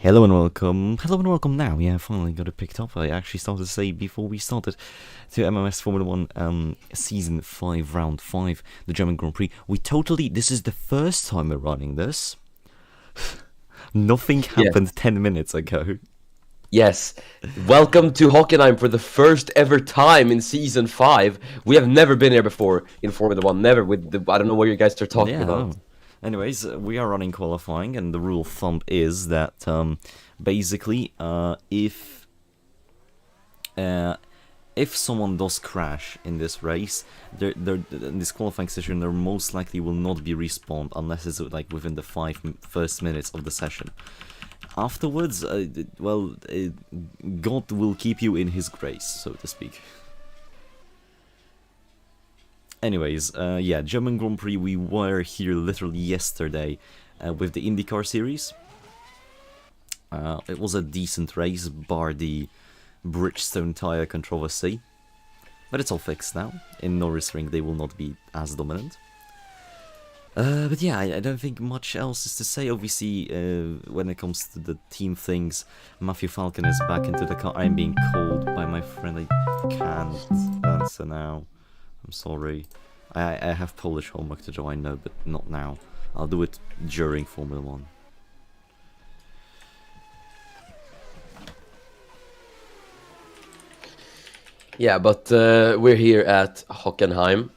Hello and welcome. Hello and welcome now. Yeah, I finally got it picked up. I actually started to say before we started to MMS Formula 1 Season 5, Round 5, the German Grand Prix. This is the first time we're running this. Nothing happened 10 minutes ago. Yes. Welcome to Hockenheim for the first ever time in Season 5. We have never been here before in Formula 1. Never. I don't know what you guys are talking about. Anyways, we are running qualifying, and the rule of thumb is that basically, if someone does crash in this race, in this qualifying session, there most likely will not be respawned unless it's like within the first minutes of the session. Afterwards, God will keep you in His grace, so to speak. Anyways, German Grand Prix, we were here literally yesterday with the IndyCar series. It was a decent race, bar the Bridgestone tyre controversy. But it's all fixed now. In Norris Ring, they will not be as dominant. But yeah, I don't think much else is to say. Obviously, when it comes to the team things, Matthew Falcon is back into the car. I'm being called by my friend. I can't answer now. I'm sorry. I have Polish homework to do, I know, but not now. I'll do it during Formula 1. Yeah, but we're here at Hockenheim.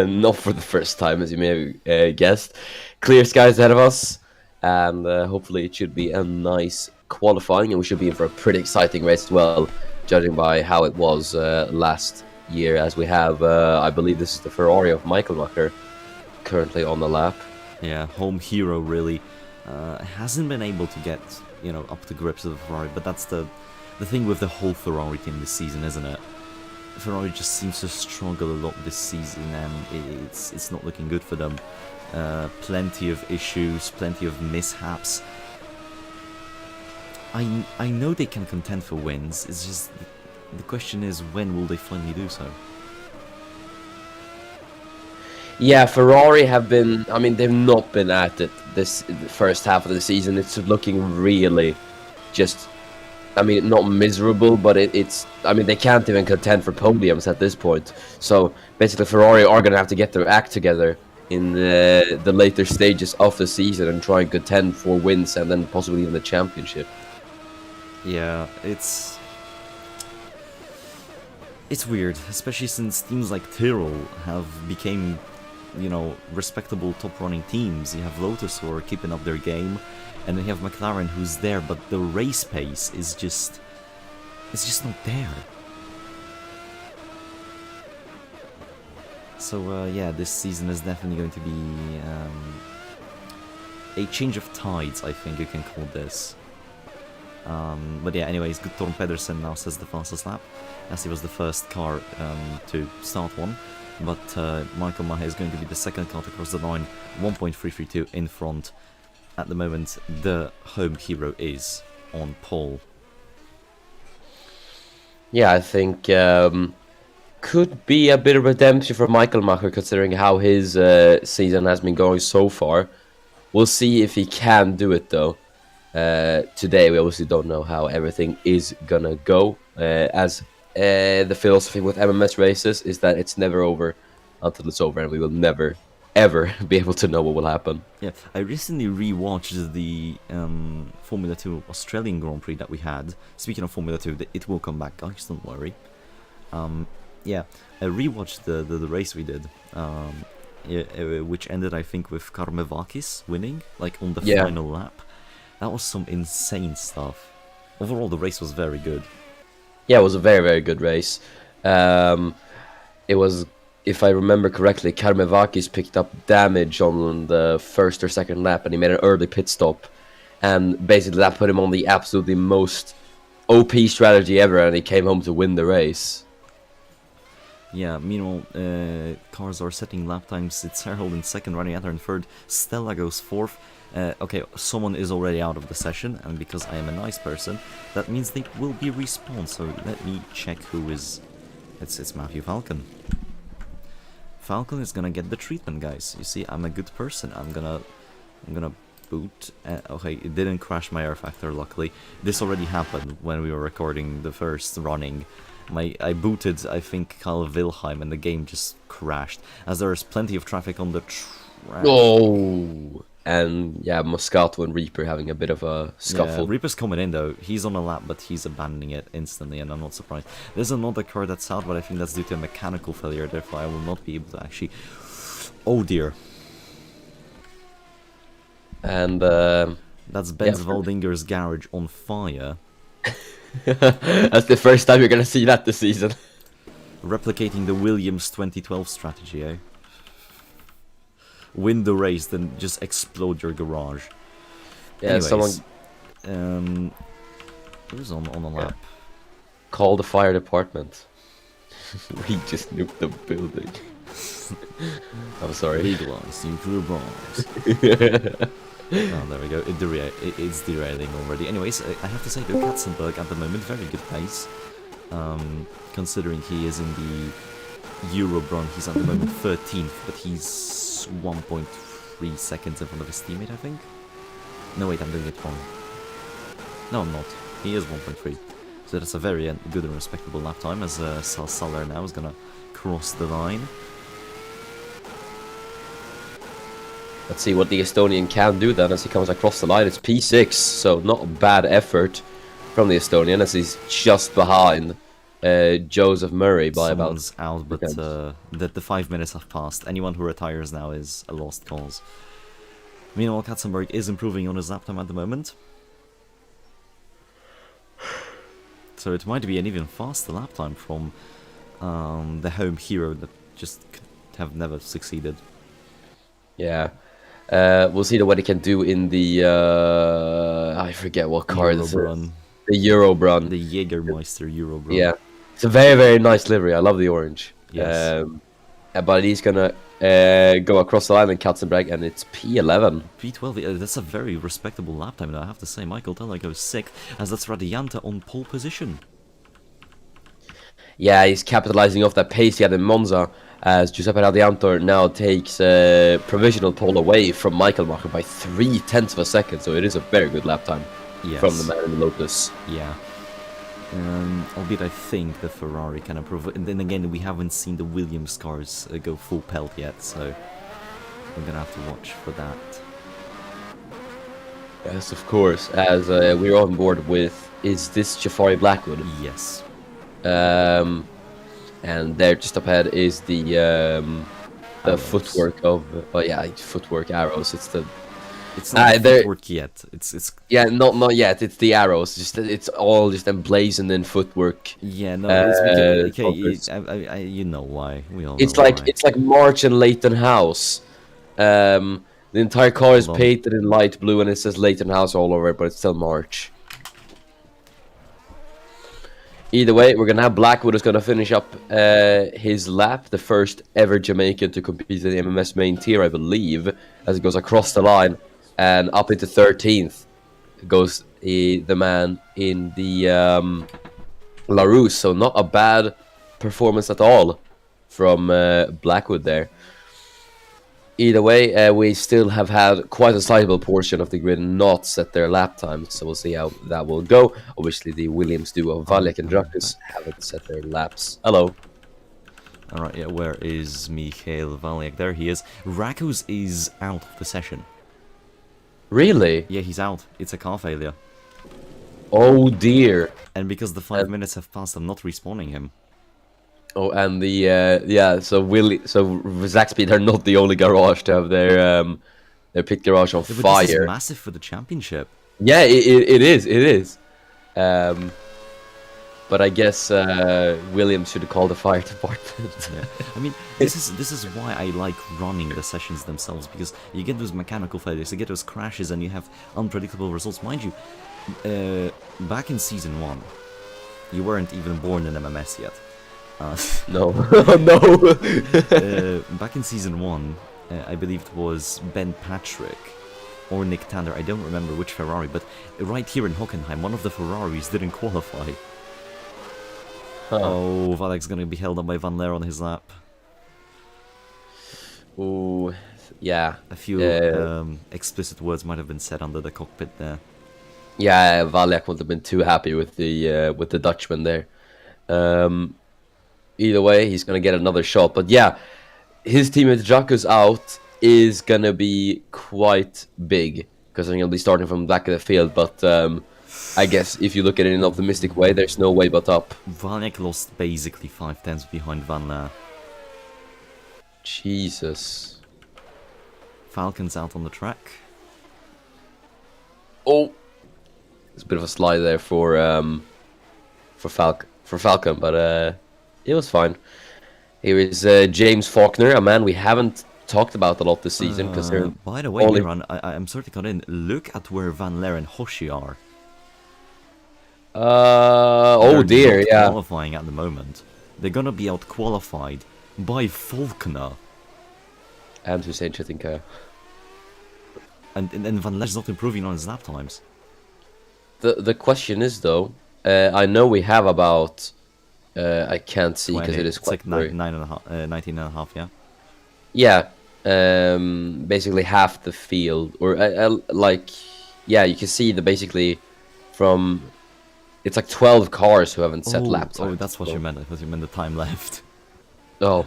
Not for the first time, as you may have guessed. Clear skies ahead of us, and hopefully it should be a nice qualifying, and we should be in for a pretty exciting race as well, judging by how it was last year, as we have, I believe this is the Ferrari of Michael currently on the lap. Yeah, home hero really hasn't been able to get, up to grips with the Ferrari, but that's the thing with the whole Ferrari team this season, isn't it? Ferrari just seems to struggle a lot this season, and it's not looking good for them. Plenty of issues, plenty of mishaps. I know they can contend for wins, it's just the question is, when will they finally do so? Yeah, Ferrari have been, they've not been at it this first half of the season. It's looking really just, not miserable, but it's, they can't even contend for podiums at this point. So basically Ferrari are going to have to get their act together in the later stages of the season and try and contend for wins and then possibly even the championship. Yeah, it's weird, especially since teams like Tyrrell have become, respectable top-running teams. You have Lotus who are keeping up their game, and then you have McLaren who's there, but the race pace is just... it's just not there. So, this season is definitely going to be a change of tides, I think you can call this. But yeah, anyways, Guttorm Pedersen now says the fastest lap, as he was the first car to start one. But Michael Maher is going to be the second car to cross the line, 1.332 in front. At the moment, the home hero is on pole. Yeah, I think could be a bit of redemption for Michael Maher, considering how his season has been going so far. We'll see if he can do it, though. Today, we obviously don't know how everything is gonna go, as the philosophy with MMS races is that it's never over until it's over, and we will never, ever be able to know what will happen. Yeah, I recently rewatched the Formula 2 Australian Grand Prix that we had. Speaking of Formula 2, it will come back, guys, don't worry. I rewatched the race we did, which ended, I think, with Karmevakis winning, like on the final lap. That was some insane stuff. Overall, the race was very good. Yeah, it was a very, very good race. It was, if I remember correctly, Karmevakis picked up damage on the first or second lap, and he made an early pit stop. And basically that put him on the absolutely most OP strategy ever, and he came home to win the race. Yeah, meanwhile, cars are setting lap times. It's Harold in second, Rani Adler in third, Stella goes fourth. Okay, someone is already out of the session, and because I am a nice person, that means they will be respawned. So let me check who is... It's Matthew Falcon. Falcon is gonna get the treatment, guys. You see, I'm a good person. I'm gonna boot. Okay, it didn't crash my air factor, luckily. This already happened when we were recording the first running. I booted, I think, Karl Wilhelm, and the game just crashed, as there is plenty of traffic on the track. Oh! And yeah, Moscato and Reaper having a bit of a scuffle. Yeah, Reaper's coming in though. He's on a lap, but he's abandoning it instantly, and I'm not surprised. There's another car that's out, but I think that's due to a mechanical failure, therefore I will not be able to actually... Oh dear. And That's Benz Waldinger's garage on fire. that's the first time you're gonna see that this season. Replicating the Williams 2012 strategy, eh? Win the race, then just explode your garage. Yeah, Anyways, someone who's on the lap? call the fire department. We just nuked the building. I'm sorry. Legalize nuclear bombs. Oh, there we go. It's derailing already. Anyways, I have to say though, Katzenberg at the moment, very good pace. Considering he is in the Eurobron, he's at the moment 13th, but he's 1.3 seconds in front of his teammate, I think. No, wait, I'm doing it wrong. No, I'm not. He is 1.3. So that's a very good and respectable lap time, as Saller now is gonna cross the line. Let's see what the Estonian can do then as he comes across the line. It's P6, so not a bad effort from the Estonian, as he's just behind Joseph Murray by Someone's about... out, but the 5 minutes have passed. Anyone who retires now is a lost cause. Meanwhile, Katzenberg is improving on his lap time at the moment. So it might be an even faster lap time from the home hero that just have never succeeded. Yeah. We'll see what he can do in the... I forget what car this is. The Eurobron. The Jägermeister Eurobron. Yeah. It's a very, very nice livery. I love the orange. Yes. But he's gonna go across the line in Katzenberg, and it's P11. P12, that's a very respectable lap time, I have to say. Michael Teller goes 6th, as that's Radianta on pole position. Yeah, he's capitalizing off that pace he had in Monza, as Giuseppe Radianto now takes provisional pole away from Michael Macher by 0.3 of a second, so it is a very good lap time from the man in the Lotus. Yeah. Albeit I think the Ferrari can improve, and then again we haven't seen the Williams cars go full pelt yet, so I'm gonna have to watch for that. Yes, of course, as we're on board with, is this Jafari Blackwood? Yes. And there just up ahead is the footwork of, footwork arrows. It's not footwork yet. It's yeah, not yet. It's the arrows. It's all just emblazoned in footwork. Yeah, no, it's because, okay, you know why. We all. It's know like why. it's like March and Leighton House. The entire car is painted in light blue and it says Leighton House all over it, but it's still March. Either way, we're gonna have Blackwood is gonna finish up his lap, the first ever Jamaican to compete in the MMS main tier, I believe, as it goes across the line and up into 13th goes the man in the LaRousse. So not a bad performance at all from Blackwood there. Either way, we still have had quite a sizable portion of the grid not set their lap times, so we'll see how that will go. Obviously, the Williams duo, Valjak and Drakus, haven't set their laps. Hello. Alright, yeah, where is Mikhail Valjak? There he is. Rakus is out of the session. Really? Yeah, he's out. It's a car failure. Oh dear. And because the 5 minutes have passed, I'm not respawning him. Oh, and the so Zaxby, they're not the only garage to have their pit garage on Yeah, but fire. this is massive for the championship. Yeah, it is. But I guess Williams should have called the fire department. Yeah. I mean, this is why I like running the sessions themselves, because you get those mechanical failures, you get those crashes, and you have unpredictable results. Mind you, back in Season 1, you weren't even born in MMS yet. No. No. Back in Season 1, I believe it was Ben Patrick or Nick Tanner, I don't remember which Ferrari, but right here in Hockenheim, one of the Ferraris didn't qualify. Huh. Oh, Valek's gonna be held up by Van Leer on his lap. Ooh, Yeah. A few Uh, explicit words might have been said under the cockpit there. yeah, Valek wouldn't have been too happy with the Dutchman there. Either way, he's gonna get another shot. But yeah, his teammate Jacques out is gonna be quite big because he'll be starting from the back of the field. But I guess if you look at it in an optimistic way, there's no way but up. Valek lost basically 5 tenths behind Van Laar. Jesus. Falcon's out on the track. Oh, it's a bit of a slide there for Falcon, but it was fine. Here is James Faulkner, a man we haven't talked about a lot this season because they're By the way, only... Miran, I'm sorry to cut in. Look at where Van Laar and Hoshi are. oh They're dear, not yeah. qualifying at the moment. They're gonna be out qualified by Faulkner. And Hussein Chitinka. And Van Laar's not improving on his lap times. The question is though, I know we have about I can't see because it is It's quite like 19 and a half, yeah. yeah, basically half the field, or like, yeah, you can see the basically from, it's like 12 cars who haven't set lap times. Oh, that's what you meant. I thought you meant the time left. Oh,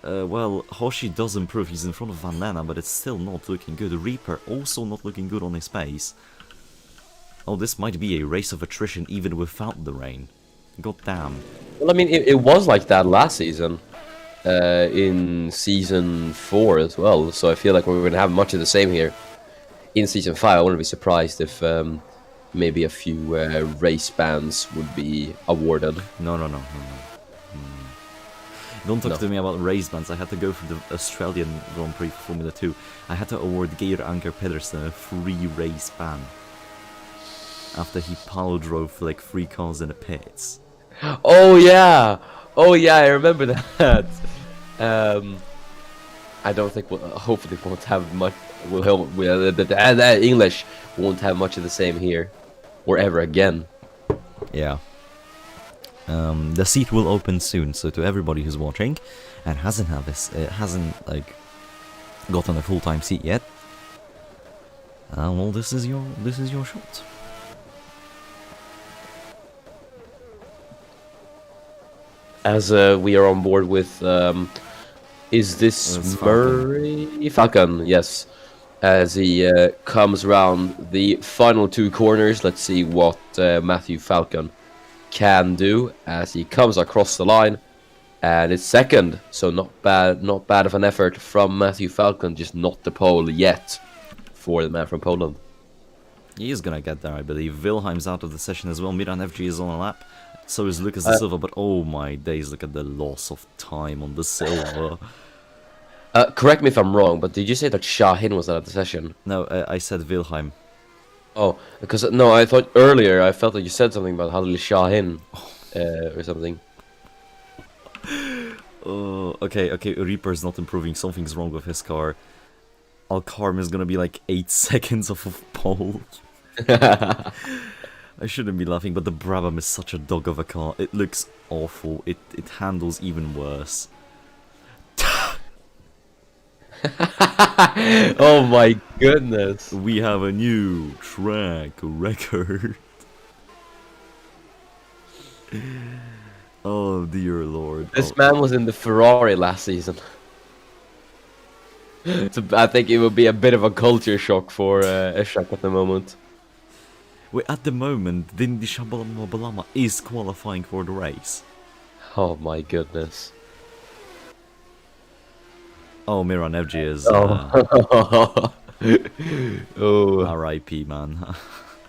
Well, Hoshi does improve. He's in front of Van Laar, but it's still not looking good. Reaper also not looking good on his pace. Oh, this might be a race of attrition even without the rain. God damn. well, I mean, it was like that last season, in season 4 as well. So I feel like we're gonna have much of the same here in season 5. I wouldn't be surprised if maybe a few race bans would be awarded. No. Don't talk to me about race bans. I had to go for the Australian Grand Prix for Formula 2. I had to award Geir Anker Pedersen a free race ban. After he power drove for like 3 cars in the pits. Oh yeah, I remember that. I don't think hopefully we won't have much. English won't have much of the same here, or ever again. Yeah. The seat will open soon, so to everybody who's watching and hasn't like gotten a full-time seat yet, well, this is your shot. As we are on board with, is this It's Murray Falcon? Yes. As he comes around the final 2 corners, let's see what Matthew Falcon can do as he comes across the line, and it's second, so not bad of an effort from Matthew Falcon, just not the pole yet for the man from Poland. He is gonna get there, I believe. Wilhelm's out of the session as well. Miran FG is on a lap. So is Lucas De Silva, but oh my days, look at the loss of time on the Silva. Correct me if I'm wrong, but did you say that Shahin was out of the session? No, I said Wilhelm. Oh, because no, I thought earlier I felt like you said something about Halil Shahin or something. Okay, Reaper's not improving. Something's wrong with his car. Alcarm is gonna be like 8 seconds off of pole. I shouldn't be laughing, but the Brabham is such a dog of a car. It looks awful. It handles even worse. Oh my goodness. We have a new track record. Oh dear lord. This man was in the Ferrari last season. So I think it would be a bit of a culture shock for Eshak at the moment. Wait, at the moment, Dindi Shabalama is qualifying for the race. Oh my goodness. Oh, Miran FG is Oh, RIP, man.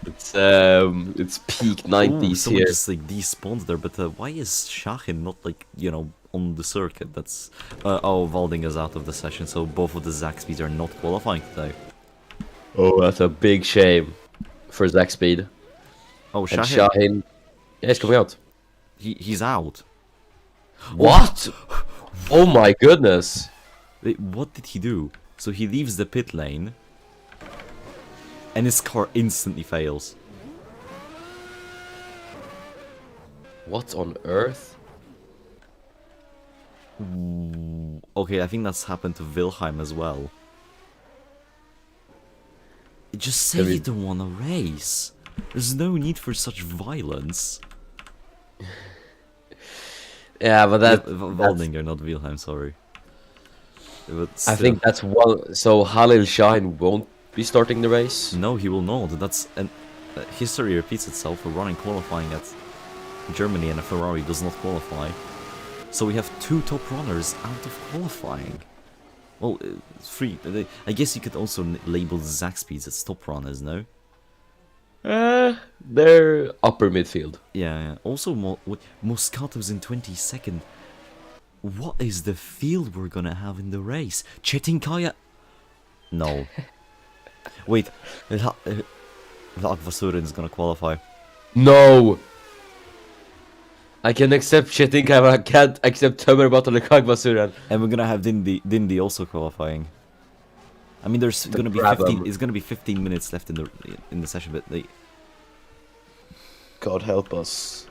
it's peak 90s someone here. just like despawned there, but why is Shahin not like, you know, on the circuit? That's oh, Valding is out of the session, so both of the Zaxby's are not qualifying today. Oh, that's a big shame for Zach Speed. Oh, And Shahin, Shahin, yeah, he's coming out. he's out. What? Oh my goodness. Wait, what did he do? So he leaves the pit lane, and his car instantly fails. What on earth? Okay, I think that's happened to Wilhelm as well. Just say you don't want to race. There's no need for such violence. Yeah, but Waldinger, not Wilhelm, sorry. But I think that's one. So Halil Shine won't be starting the race. No, he will not. That's and history repeats itself. A running qualifying at Germany and a Ferrari does not qualify. So we have 2 top runners out of qualifying. Well, 3. I guess you could also label Zach Speeds as top runners, no? They're upper midfield. Yeah. Also, Moscato's in 22nd. What is the field we're gonna have in the race? Chetinkaya? No. Wait, Vasurin is gonna qualify. No! I can accept Chetinka, but I can't accept Tömer Batalekagvasuran. And we're gonna have Dindi also qualifying. I mean, there's gonna be 15. It's gonna be 15 minutes left in the session, but God help us.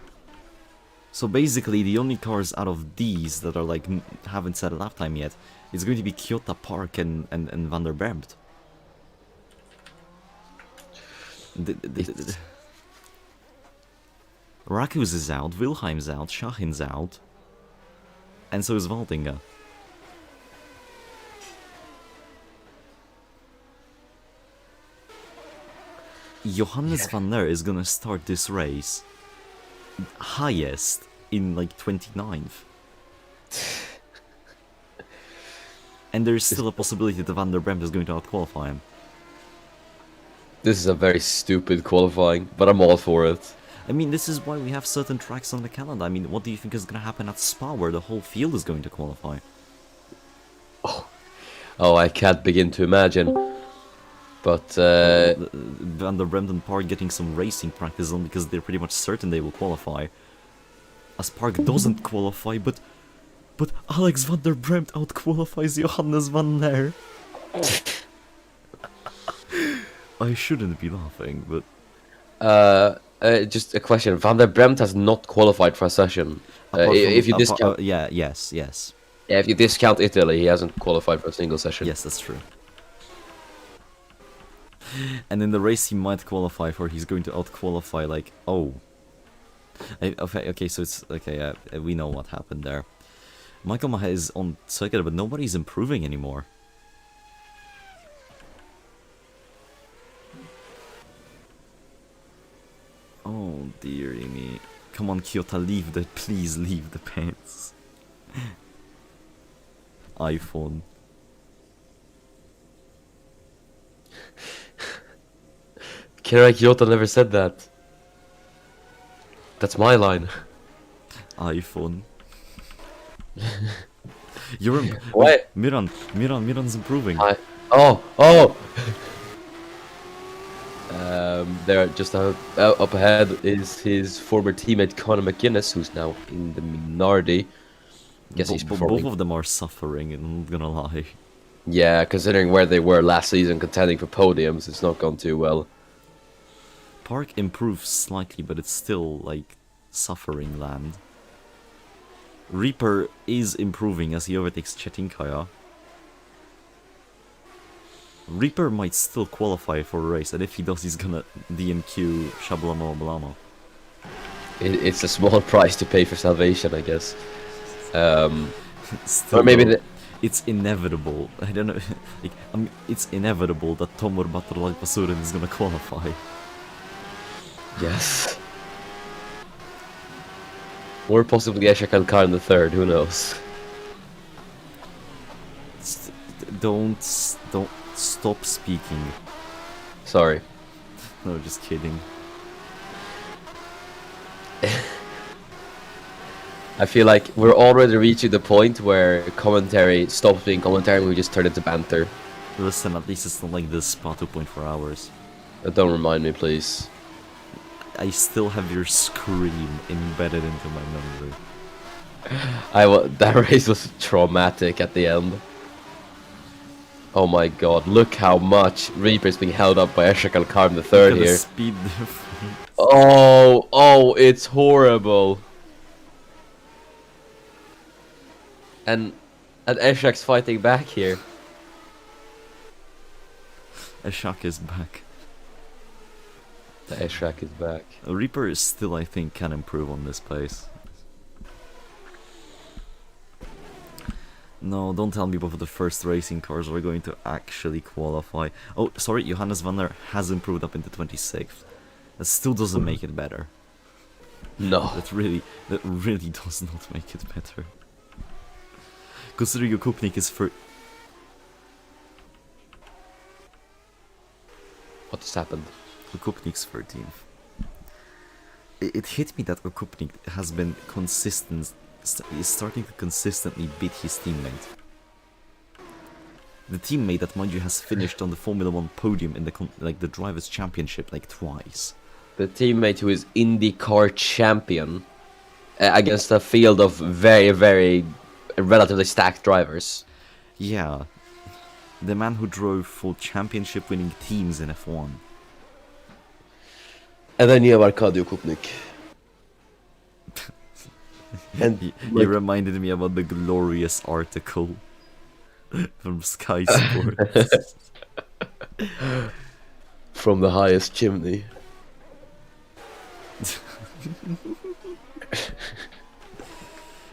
So basically, the only cars out of these that are like haven't set a lap time yet is going to be Kyoto Park and Van der Bremt. Rakus is out, Wilhelm's out, Shahin's out, and so is Waldinger. Johannes van der is gonna start this race highest in like 29th. And there's still a possibility that Van der Bremt is going to outqualify him. This is a very stupid qualifying, but I'm all for it. I mean, this is why we have certain tracks on the calendar. I mean, what do you think is going to happen at Spa, where the whole field is going to qualify? Oh, I can't begin to imagine. But, Van der Bremt and Park getting some racing practice on because they're pretty much certain they will qualify. As Park doesn't qualify, but Alex Van der Bremt outqualifies Johannes van der. I shouldn't be laughing, but... just a question. Van der Bremt has not qualified for a session. If you discount... yes. Yeah, if you discount Italy, he hasn't qualified for a single session. Yes, that's true. And in the race he might qualify for, he's going to outqualify, like, oh. Okay, so it's... Okay, we know what happened there. Michael Mahe is on circuit, but nobody's improving anymore. Oh, dearie me. Come on, Kyoto, please leave the pants. iPhone. Kira Kyoto never said that. That's my line. iPhone. You're what? Miran's improving. Oh! There, just up ahead is his former teammate Conor McGuinness, who's now in the Minardi. Guess he's performing. Both of them are suffering, I'm not gonna lie. Yeah, considering where they were last season contending for podiums, it's not gone too well. Park improves slightly, but it's still, like, suffering land. Reaper is improving as he overtakes Chetinkaya. Reaper might still qualify for a race, and if he does, he's gonna DNQ Shabalama. It's a small price to pay for salvation, I guess. Still, or maybe it's inevitable. I don't know. Like, it's inevitable that Tomur Batralak Basurin is gonna qualify. Yes. Or possibly Eshak Alkar in the third, who knows? Don't stop speaking. Sorry. No, just kidding. I feel like we're already reaching the point where commentary stops being commentary and we just turn it to banter. Listen, at least it's not like this Spa 2.4 hours. Don't remind me, please. I still have your scream embedded into my memory. That race was traumatic at the end. Oh my god, look how much Reaper's being held up by Eshak Alkar in the third here. Speed difference. Oh, it's horrible. And And Eshak's fighting back here. Eshak is back. The Eshak is back. Reaper is still, I think, can improve on this pace. No, don't tell me about the first racing cars we're going to actually qualify. Oh, sorry, Johannes van der has improved up into 26th. That still doesn't make it better. No. That really does not make it better. Considering Kupnik is for... What just happened? Okupnik's 13th. It hit me that Okupnik has been consistent, is starting to consistently beat his teammate. The teammate that, mind you, has finished on the Formula 1 podium in the Drivers' Championship like twice. The teammate who is IndyCar champion against a field of very, very relatively stacked drivers. Yeah. The man who drove for championship-winning teams in F1. And then you have Arkadio Kupnik. And He reminded me about the glorious article from Sky Sports. From the highest chimney.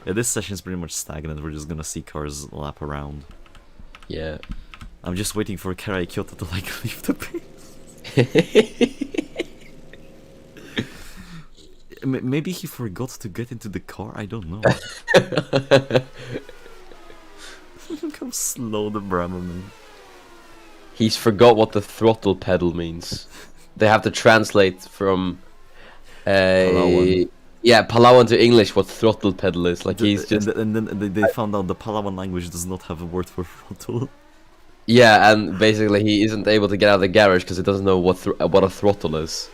Yeah, this session's pretty much stagnant. We're just gonna see cars lap around. Yeah. I'm just waiting for Karai Kyoto to like leave the pace. Maybe he forgot to get into the car. I don't know. Look how slow the Brahman. He's forgot what the throttle pedal means. They have to translate from Palawan. yeah, Palawan to English what throttle pedal is. Like he's just and then they found out the Palawan language does not have a word for throttle. yeah, and basically he isn't able to get out of the garage because he doesn't know what a throttle is.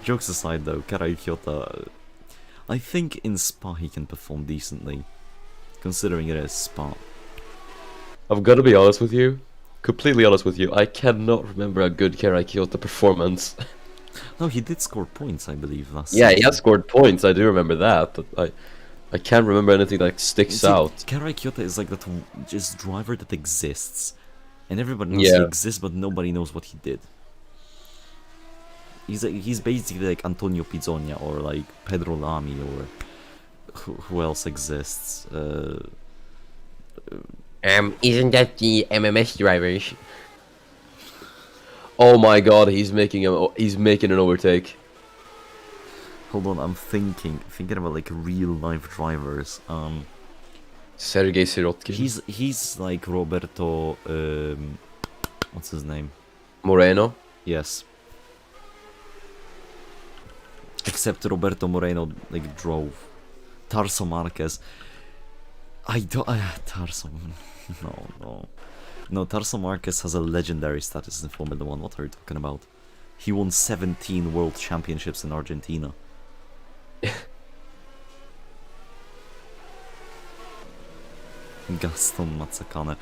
Jokes aside though, Karai Kyoto, I think in Spa he can perform decently, considering it is Spa. I've got to be honest with you, completely honest with you. I cannot remember a good Karai Kyoto performance. No, he did score points, I believe, last Yeah, season. he has scored points. I do remember that, but I can't remember anything that sticks See, out. Karai Kyoto is like that just driver that exists, and everybody knows he Yeah. exists, but nobody knows what he did. He's basically like Antonio Pizzonia or like Pedro Lamy or who else exists? Isn't that the MMS drivers? Oh my God, he's making an overtake. Hold on, I'm thinking about like real life drivers. Sergei Sirotkin. He's like Roberto. What's his name? Moreno. Yes. Except Roberto Moreno like drove. Tarso Marquez. I don't. Tarso. No, Tarso Marquez has a legendary status in Formula 1. What are you talking about? He won 17 world championships in Argentina. Gaston Mazzacane.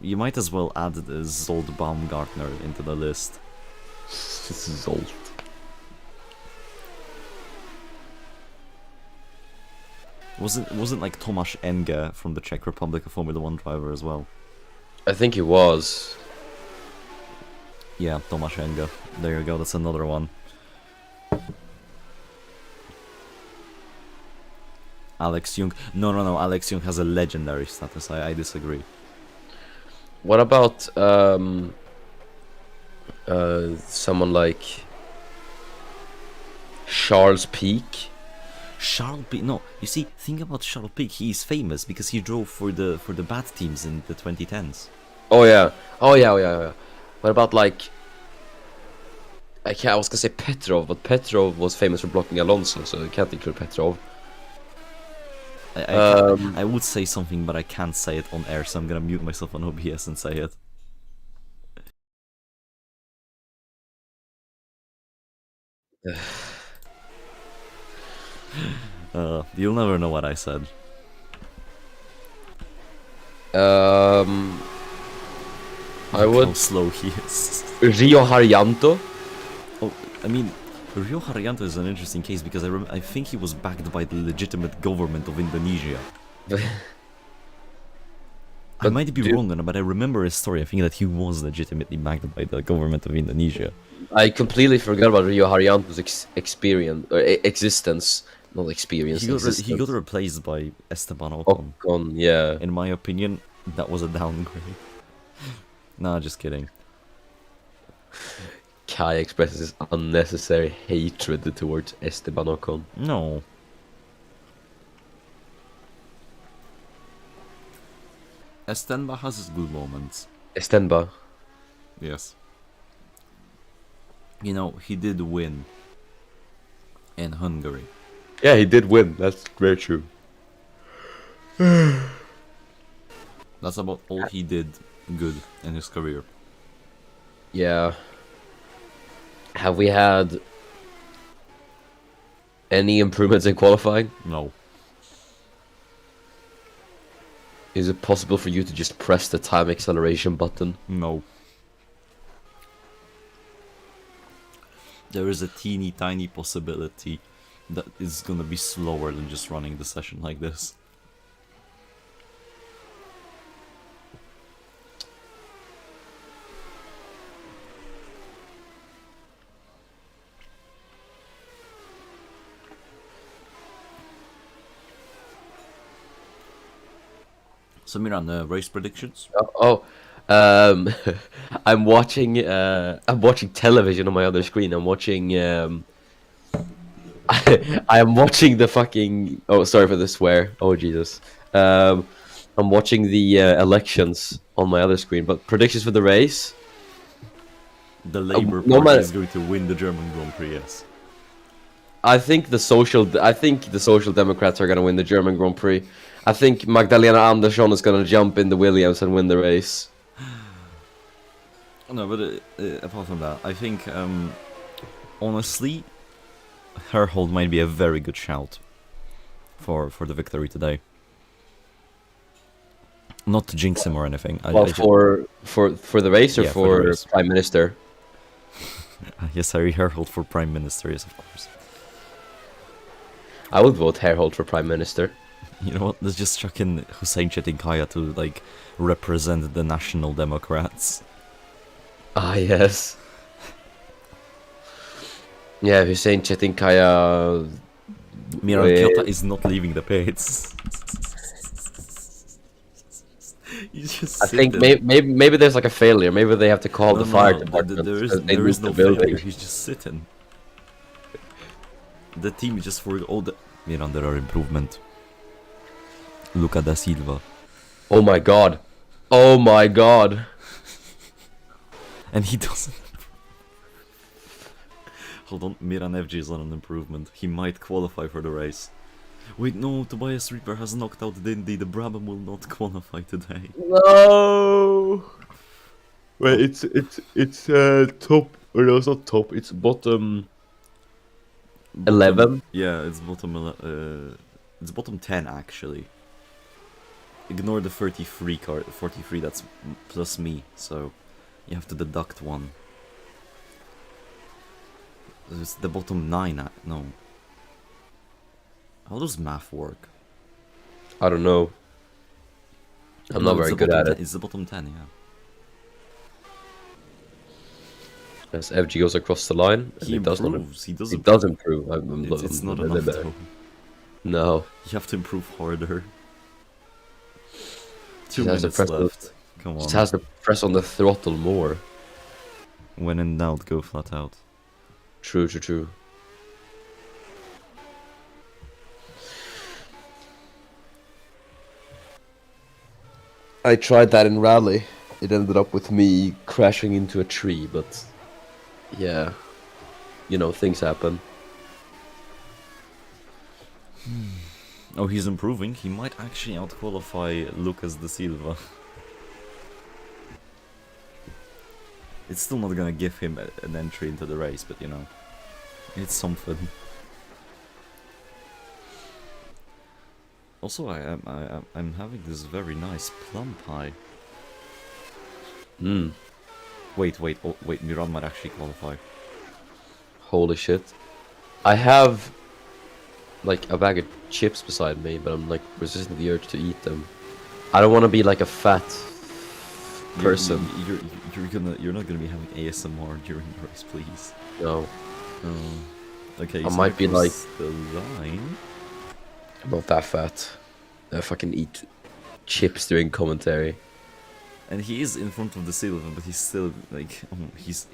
You might as well add the Zolt Baumgartner into the list. Zolt. Wasn't like Tomasz Enge from the Czech Republic a Formula 1 driver as well? I think he was. Yeah, Tomasz Enge. There you go, that's another one. Alex Young. No, Alex Young has a legendary status. I disagree. What about someone like Charles Pic? Charles Pic. No, you see, think about Charles Pic. He is famous because he drove for the bad teams in the 2010s. Oh yeah. What about like? I was gonna say Petrov, but Petrov was famous for blocking Alonso, so you can't include Petrov. I would say something, but I can't say it on air, so I'm gonna mute myself on OBS and say it. You'll never know what I said. I How would slow he is. Rio Haryanto. Oh, I mean, Rio Haryanto is an interesting case because I think he was backed by the legitimate government of Indonesia. I might be wrong, but I remember his story. I think that he was legitimately backed by the government of Indonesia. I completely forgot about Rio Haryanto's experience or existence, not experience. He got replaced by Esteban Ocon. Ocon, yeah. In my opinion, that was a downgrade. Nah, just kidding. Kai expresses his unnecessary hatred towards Esteban Ocon. No. Estenba has his good moments. Estenba. Yes. You know, he did win in Hungary. Yeah, he did win. That's very true. That's about all he did good in his career. Yeah. Have we had any improvements in qualifying? No. Is it possible for you to just press the time acceleration button? No. There is a teeny tiny possibility that it's gonna be slower than just running the session like this. So Miran, race predictions? I'm watching television on my other screen. I'm watching I am watching the fucking, oh, sorry for the swear. Oh Jesus. I'm watching the elections on my other screen, but predictions for the race? The Labour no Party man- is going to win the German Grand Prix, yes. I think the Social Democrats are going to win the German Grand Prix. I think Magdalena Andersson is going to jump in the Williams and win the race. No, but apart from that, I think, honestly, Herhold might be a very good shout for the victory today. Not to jinx him or anything. For the race or Yeah, for the for race. Prime Minister? Yes, Harry Herhold for Prime Minister, yes, of course. I would vote Herhold for Prime Minister. You know what? Let's just chuck in Hussein Chetinkaya to, like, represent the National Democrats. Ah, yes. Yeah, Hussein Chetinkaya. Miran Wait. Kyoto is not leaving the pits. He's just I think sitting. maybe there's like a failure. Maybe they have to call the fire department. There because they there is moved no the building. failure. He's just sitting. The team just for all the Miran, there are improvement. Luca da Silva, Oh my god. Oh my god. and he doesn't. Hold on, Miran FG is on an improvement. He might qualify for the race. Wait, no, Tobias Reaper has knocked out Dindy. The Brabham will not qualify today. No. Wait, it's top, or no, it's not top. It's bottom 11. Yeah, it's it's bottom 10 actually. Ignore the 33 card. 43. That's plus me. So you have to deduct one. It's the bottom 9. No. How does math work? I don't know. I'm not it's very the good bottom at 10 it. It's the bottom 10, yeah. As FG goes across the line, and He does not. improves. He does It improve. does improve. It's not enough though. No. You have to improve harder. Just 2 has to minutes press left. Come Just on. has to press on the throttle more. When in doubt, go flat out. True, true, true. I tried that in rally. It ended up with me crashing into a tree, but yeah, you know, things happen. Oh, he's improving. He might actually outqualify Lucas da Silva. It's still not gonna give him an entry into the race, but you know, it's something. Also, I'm having this very nice plum pie. Hmm. Wait, Miran might actually qualify. Holy shit. I have like a bag of chips beside me, but I'm like resisting the urge to eat them. I don't want to be like a fat person. You're not gonna be having ASMR during the race, please. No, Okay, I so might be like the line. I'm not that fat. I fucking eat chips during commentary. And he is in front of the Sylvan, but he's still like he's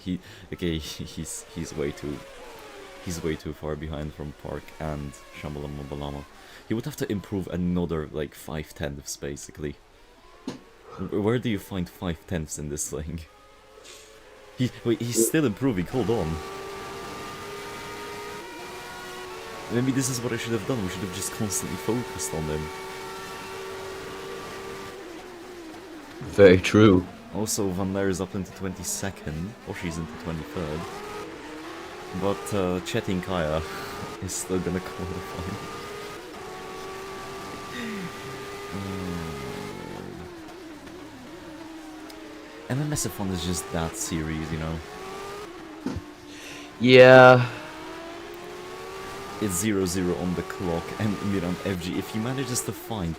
way too far behind from Park and Shambalama Balama. He would have to improve another like 5/10ths basically. Where do you find 5/10ths in this thing? He's still improving. Hold on. Maybe this is what I should have done. We should have just constantly focused on him. Very true. Also, Van Leer is up into 22nd, or she's into 23rd. But Chetin Kaya is still gonna qualify. MMSF1 is just that series, you know? Yeah. It's 0-0 on the clock, and Miran FG, if he manages to find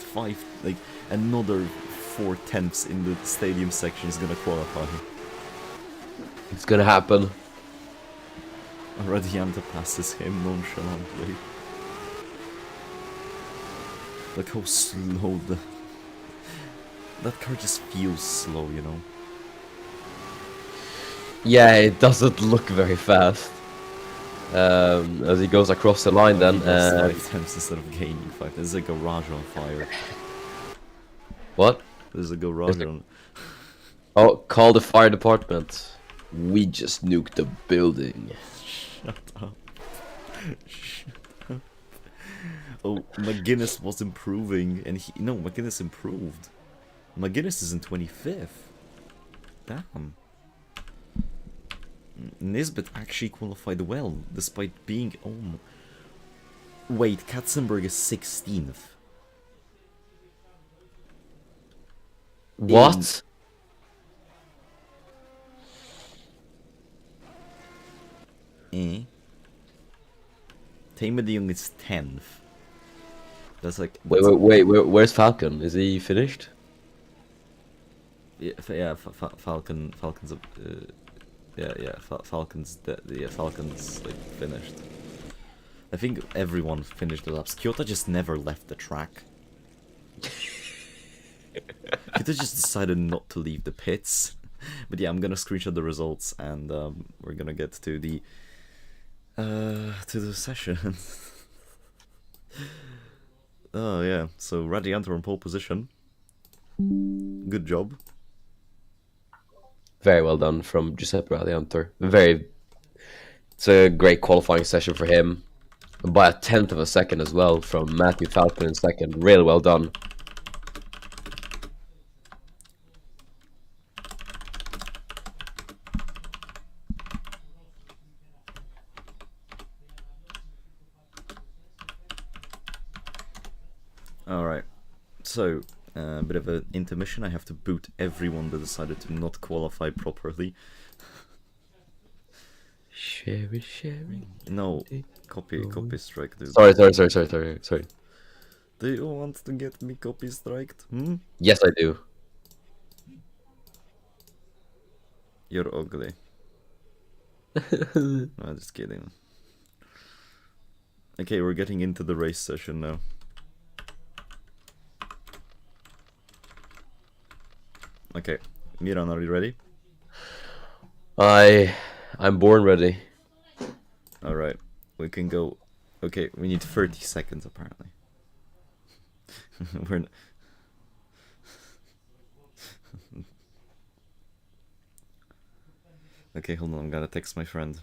another 4/10ths in the stadium section, he's gonna qualify. It's gonna happen. Radianta passes him nonchalantly. Look how slow that car just feels slow, you know? Yeah, it doesn't look very fast. As he goes across the line, then. He does 5/10ths instead of gaining 5. There's a garage on fire. What? There's a garage on. Oh, call the fire department. We just nuked the building. Shut up. Shut up. Oh, McGuinness was improving, and McGuinness improved. McGuinness is in 25th. Damn. Nisbet actually qualified well, despite being... Oh, wait, Katzenberg is 16th. What? Tamer de Jong is 10th. That's like... Wait, where's Falcon? Is he finished? Yeah, Falcon's... Falcon's like finished. I think everyone finished the laps. Kyoto just never left the track. Kyoto just decided not to leave the pits. But yeah, I'm gonna screenshot the results, and we're gonna get to the session. Oh yeah, so Radiantor on pole position. Good job. Very well done from Giuseppe Radiantor. It's a great qualifying session for him. By a 10th of a second as well from Matthew Falcon in second. Really well done. Alright, so a bit of an intermission. I have to boot everyone that decided to not qualify properly. Sherry. No, copy strike, dude. Sorry. Do you want to get me copy striked? Hmm? Yes, I do. You're ugly. No, just kidding. Okay, we're getting into the race session now. Okay, Miran, are you ready? I'm born ready. Alright, we can go. Okay, we need 30 seconds apparently. We're Okay, hold on, I'm gonna text my friend.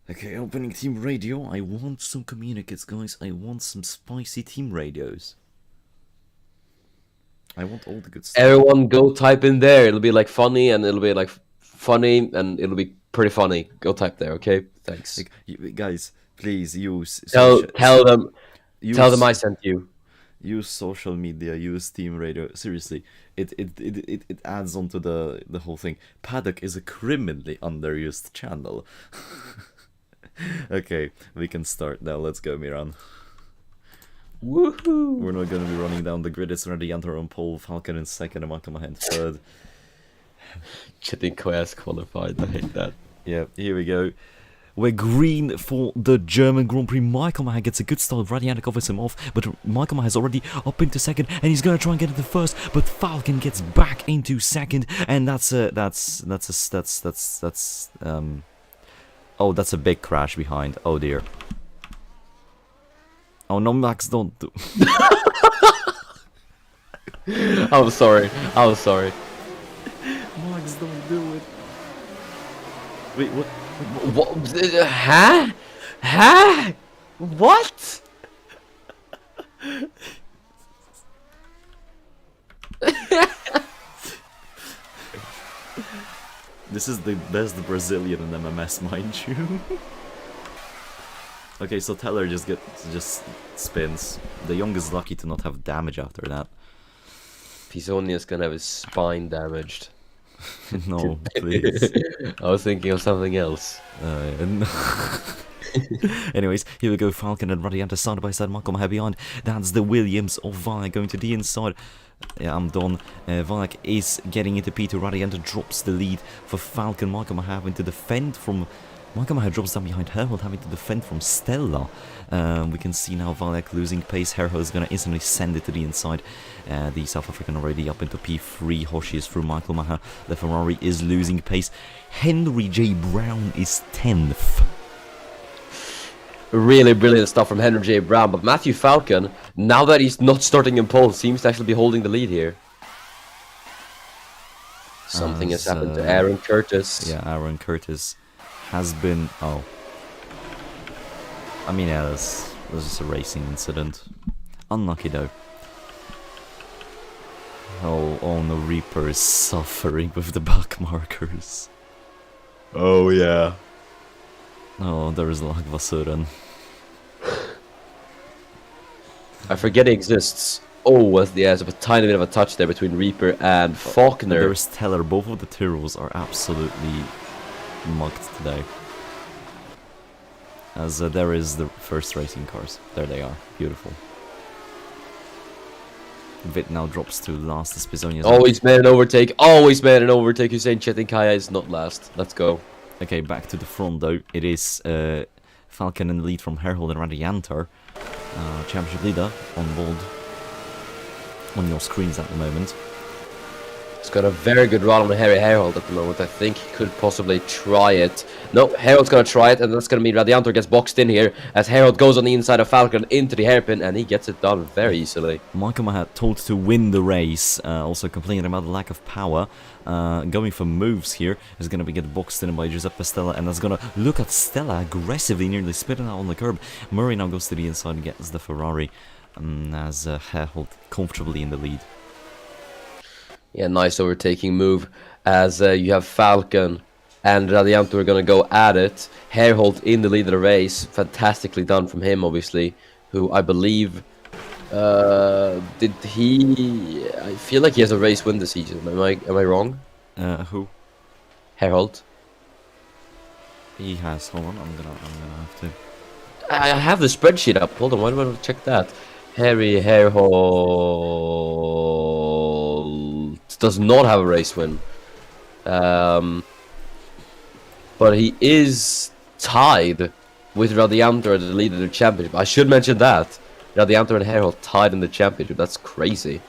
Okay, opening team radio. I want some communicates, guys. I want some spicy team radios. I want all the good stuff. Everyone go type in there. It'll be like funny, and it'll be like funny, and it'll be pretty funny. Go type there, okay? Thanks. Like, guys, please use Tell social, tell them tell them use I sent you. use social media, use Team Radio. Seriously, it adds on to the whole thing. Paddock is a criminally underused channel. Okay, we can start now. Let's go, Miran. Woohoo! We're not going to be running down the grid. It's already Enter on pole, Falcon in second, and Michael Mahan third. Cheating Quest qualified. I hate that. Yeah, here we go. We're green for the German Grand Prix. Michael Maher gets a good start. Radianta covers him off, but Michael Maher is already up into second, and he's gonna try and get into first. But Falcon gets back into second, and that's oh, that's a big crash behind. Oh dear. Oh no, Max, don't do. I'm sorry. I'm sorry. Max, don't do it. Wait, what? What? Huh? Huh? What? This is the best Brazilian in MMS, mind you. Okay, so Teller just spins. De Jong is lucky to not have damage after that. Pisonius gonna have his spine damaged. No, please. I was thinking of something else. No. Anyways, here we go. Falcon and Radianta side by side. Michael Maher behind. That's the Williams of Valak going to the inside. Yeah, I'm done. Valak is getting into P2. Radianta drops the lead for Falcon. Michael Maher having to defend from. Michael Maher drops down behind Herhold, having to defend from Stella. We can see now Valak losing pace. Herhold is going to instantly send it to the inside. The South African already up into P3. Hoshi is through Michael Maher. The Ferrari is losing pace. Henry J. Brown is 10th. Really brilliant stuff from Henry J. Brown, but Matthew Falcon, now that he's not starting in pole, seems to actually be holding the lead here. Something has happened to Aaron Curtis. Yeah, Aaron Curtis has been... Oh. I mean, yeah, that's just a racing incident. Unlucky, though. Oh no, Reaper is suffering with the back markers. Oh, yeah. Oh, there is Lagvasuren. I forget he exists. Oh, there's a tiny bit of a touch there between Reaper and Faulkner. There's Teller. Both of the Tyrrells are absolutely mugged today. As there is the first racing cars. There they are. Beautiful. Vit now drops to last. The Spizonia's Always made an overtake. Always made an overtake. Hussein Chetinkaya is not last. Let's go. Okay, back to the front though. It is Falcon in the lead from Herhold and Radiantar. Championship leader on board on your screens at the moment. He's got a very good run on Harry Herhold at the moment. I think he could possibly try it. No, Herhold's gonna try it, and that's gonna mean Radiantor gets boxed in here as Herhold goes on the inside of Falcon into the hairpin, and he gets it done very easily. Michael Maher told to win the race, also complaining about the lack of power. Going for moves here is going to get boxed in by Giuseppe Stella, and that's going to look at Stella aggressively, nearly spitting out on the curb. Murray now goes to the inside and gets the Ferrari, as Herhold comfortably in the lead. Yeah, nice overtaking move as you have Falcon and Radianto are going to go at it. Herhold in the lead of the race. Fantastically done from him, obviously, who I believe... did he... I feel like he has a race win this season. Am I wrong? Who? Herhold. He has. Hold on, I'm gonna have to... I have the spreadsheet up. Hold on, why do I check that? Harry Herhold does not have a race win. But he is tied with Radiantor at the lead of the championship. I should mention that. Radiantor and Herhold tied in the championship. That's crazy.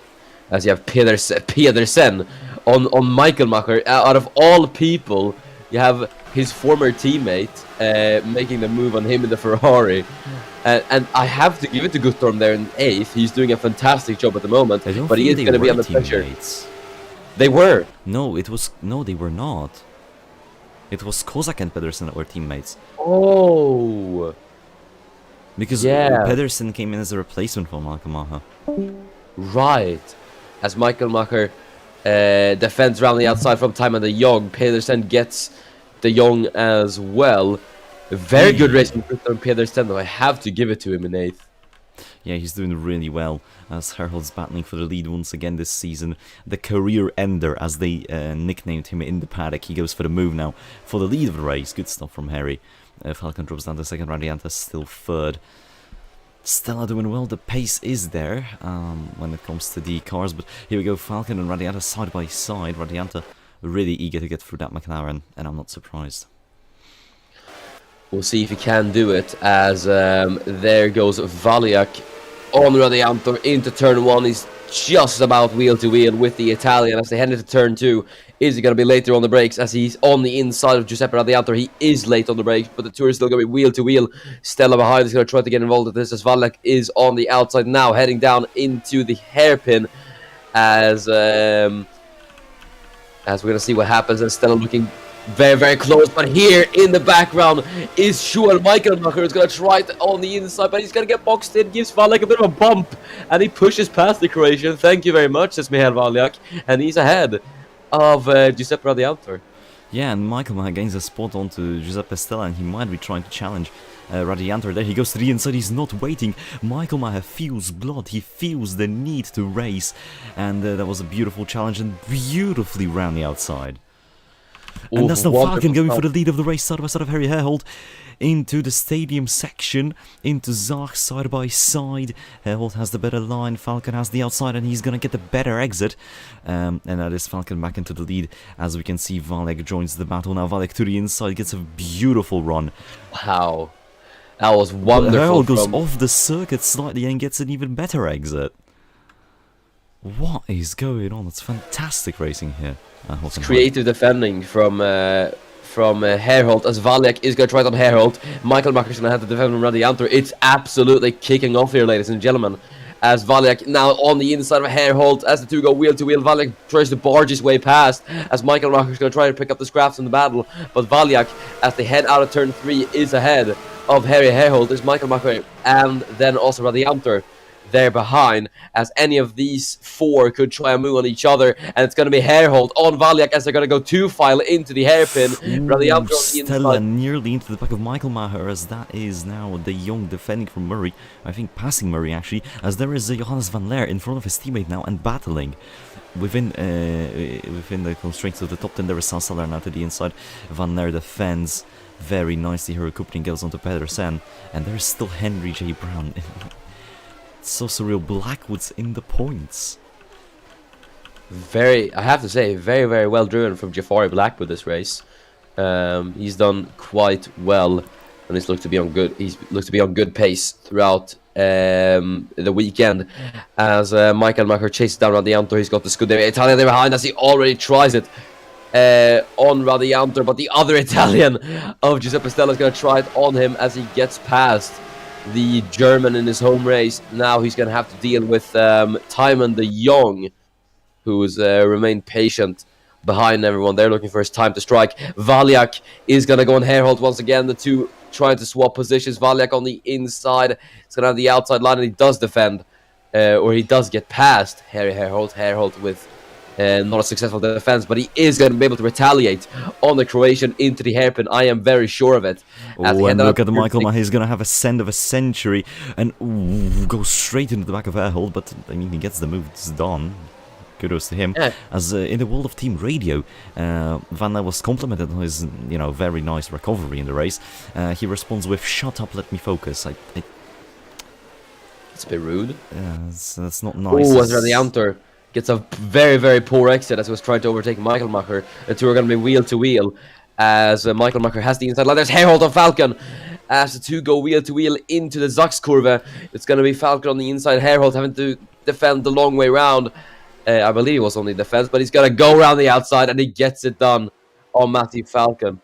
As you have Pedersen on Michael Macher. Out of all people, you have his former teammate making the move on him in the Ferrari. And I have to give it to Guttorm there in 8th. He's doing a fantastic job at the moment. But he is going to be under pressure. They were. No, they were not. It was Kozak and Pedersen that were teammates. Oh. Because Pedersen came in as a replacement for Michael Maher. Right. as Michael Macher defends around the outside from Timon de Jong. Pedersen gets de Jong as well. A very good race from Pedersen, though I have to give it to him in 8th. Yeah, he's doing really well as Herhold's battling for the lead once again this season. The career ender, as they nicknamed him in the paddock. He goes for the move now for the lead of the race. Good stuff from Harry. Falcon drops down to second, Radianta still third. Stella doing well, the pace is there when it comes to the cars, but here we go, Falcon and Radianta side by side. Radianta really eager to get through that McLaren, and I'm not surprised. We'll see if he can do it, as there goes Valiak on Radianto into turn 1. He's just about wheel to wheel with the Italian as they head into turn 2. Is he going to be later on the brakes, as he's on the inside of Giuseppe Radianto? He is late on the brakes, but the two are still going to be wheel to wheel. Stella behind is going to try to get involved with this, as Valiak is on the outside now, heading down into the hairpin, as we're going to see what happens. And Stella looking very, very close, but here in the background is Schuel. Michael Macher is going to try it on the inside, but he's going to get boxed in, gives Valiak a bit of a bump, and he pushes past the Croatian. Thank you very much, says Michael Valiak, and he's ahead of Giuseppe Radianto. Yeah, and Michael Macher gains a spot onto Giuseppe Stella, and he might be trying to challenge Radianto. There he goes to the inside, he's not waiting. Michael Macher feels blood, he feels the need to race, and that was a beautiful challenge and beautifully round the outside. And that's the Falcon going for the lead of the race, side by side of Harry Herhold, into the stadium section, into Zach side by side. Herhold has the better line, Falcon has the outside, and he's going to get the better exit. And that is Falcon back into the lead, as we can see Valiak joins the battle now. Valiak to the inside, gets a beautiful run. Wow, that was wonderful. Herhold goes off the circuit slightly and gets an even better exit. What is going on? It's fantastic racing here. It's creative defending from Herhold, as Valiak is going to try it on Herhold. Michael Macher's going to have to defend from Radianto. It's absolutely kicking off here, ladies and gentlemen, as Valiak now on the inside of Herhold, as the two go wheel to wheel. Valiak tries to barge his way past, as Michael Macher's going to try to pick up the scraps in the battle, but Valiak, as they head out of turn 3, is ahead of Harry Herhold. There's Michael Macher and then also Radianto there behind, as any of these four could try and move on each other, and it's going to be Herhold on Valiak as they're going to go two-file into the hairpin. Stella nearly into the back of Michael Macher, as that is now de Jong defending from Murray, I think passing Murray actually, as there is Johannes van Leer in front of his teammate now and battling. Within the constraints of the top 10, there is Sansalar now to the inside. Van Leer defends very nicely. Her recoupling goes onto Pedersen, and there is still Henry J. Brown. It's so surreal. Blackwood's in the points. I have to say, very, very well driven from Jafari Blackwood this race. He's done quite well, and he's looked to be on good pace throughout the weekend. As Michael Macher chases down Radianto, he's got the Scuderia Italian there behind, as he already tries it on Radianto, but the other Italian of Giuseppe Stella is going to try it on him as he gets past the German in his home race. Now he's going to have to deal with Timon de Jong, who's remained patient behind everyone. They're looking for his time to strike. Valiak is going to go on Herhold once again. The two trying to swap positions. Valiak on the inside. He's going to have the outside line, and he does defend, or he does get past Harry Herhold. Herhold with not a successful defense, but he is going to be able to retaliate on the Croatian into the hairpin. I am very sure of it. And look at the Michael Macher. He's going to have a send of a century and goes straight into the back of Herhold, but I mean, he gets the moves done. Kudos to him. Yeah. As in the world of team radio, Van Leer was complimented on his, very nice recovery in the race. He responds with, "Shut up, let me focus." It's a bit rude. Yeah, that's not nice. Oh, as Radianto gets a very, very poor exit as he was trying to overtake Michael Macher. The two are going to be wheel to wheel, as Michael Macher has the inside line. There's Herhold on Falcon, as the two go wheel to wheel into the Zax-Kurve. It's going to be Falcon on the inside, Herhold having to defend the long way round. I believe he was on the defense, but he's going to go around the outside, and he gets it done on Matthew Falcon.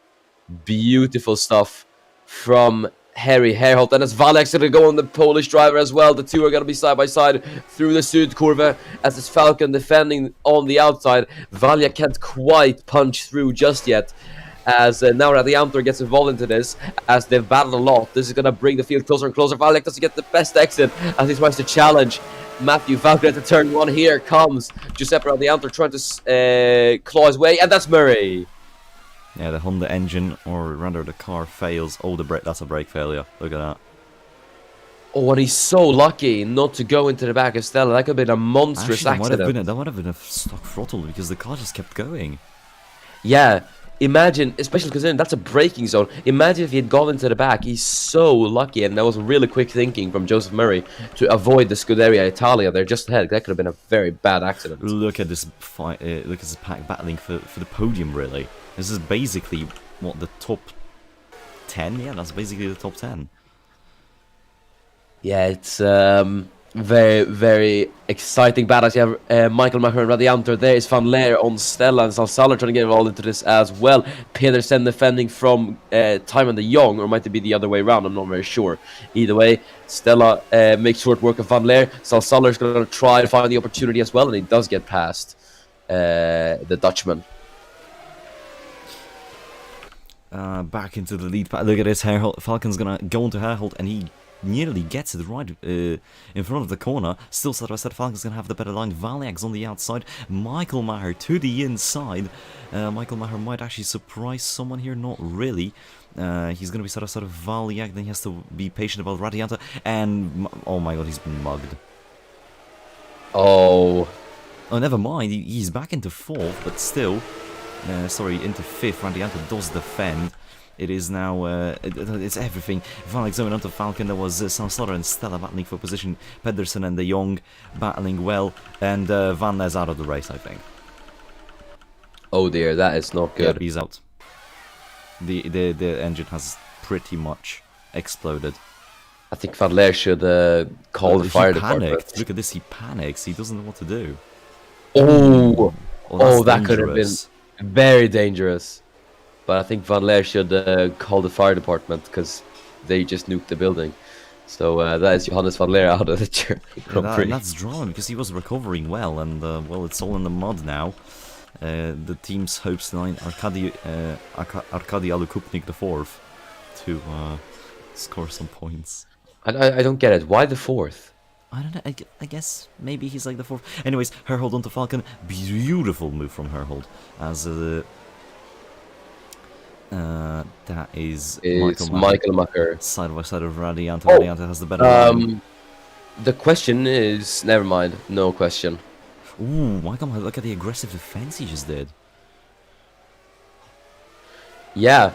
Beautiful stuff from Harry Herhold, and as Valiak's going to go on the Polish driver as well. The two are going to be side by side through the Sud-Kurve, as it's Falcon defending on the outside. Valiak can't quite punch through just yet, as now Radiantor gets involved into this, as they've battled a lot. This is going to bring the field closer and closer. Valek doesn't get the best exit as he tries to challenge Matthew Falcon at the turn 1. Here comes Giuseppe Radiantor trying to claw his way, and that's Murray. Yeah, the Honda engine, or rather the car, fails. Oh, that's a brake failure. Look at that. Oh, and he's so lucky not to go into the back of Stella. That could have been a monstrous accident. That would have been a stock throttle because the car just kept going. Yeah, imagine, especially considering that's a braking zone. Imagine if he had gone into the back. He's so lucky, and that was really quick thinking from Joseph Murray to avoid the Scuderia Italia there just ahead. That could have been a very bad accident. Look at this fight. Look at this pack battling for the podium. Really, this is basically what the top 10. Yeah, that's basically the top 10. Yeah, it's very, very exciting battles. You have Michael Macher and Radiantor. There is Van Leer on Stella, and Salsaler trying to get involved into this as well. Pedersen defending from Timon de Jong, or might it be the other way around? I'm not very sure. Either way, Stella makes short work of Van Leer. Salsaler is going to try to find the opportunity as well, and he does get past the Dutchman. Back into the lead. Look at this. Falcon's going to go into Herhold, and he nearly gets it right in front of the corner. Still, side by side, Falcon's going to have the better line. Valiak's on the outside. Michael Maher to the inside. Michael Maher might actually surprise someone here. Not really. He's going to be sort of Valiak. Then he has to be patient about Radianta. And, oh my god, he's been mugged. Oh, never mind. He's back into 4th, but still. Into 5th. Radianta does defend. It is now, it's everything. Van zoning onto Falcon. There was Salsara and Stella battling for position. Pedersen and De Jong battling well. And Van Leer's out of the race, I think. Oh dear, that is not good. Yeah, he's out. The engine has pretty much exploded. I think Van Leer should call the fire department. Look at this, he panics. He doesn't know what to do. Oh, that could have been very dangerous. But I think Van Leer should call the fire department because they just nuked the building. So that is Johannes Van Leer out of the Germany. That's drawn because he was recovering well, and well, it's all in the mud now. The team's hopes line Arkady Alukupnik the 4th to score some points. I don't get it. Why the 4th? I don't know. I guess maybe he's like the 4th. Anyways, Herhold onto Falcon. Beautiful move from Herhold as that is Michael Macher. Side by side of Radianta. Radianta has the better line. The question is... Never mind. No question. Ooh, Michael Macher, look at the aggressive defense he just did. Yeah.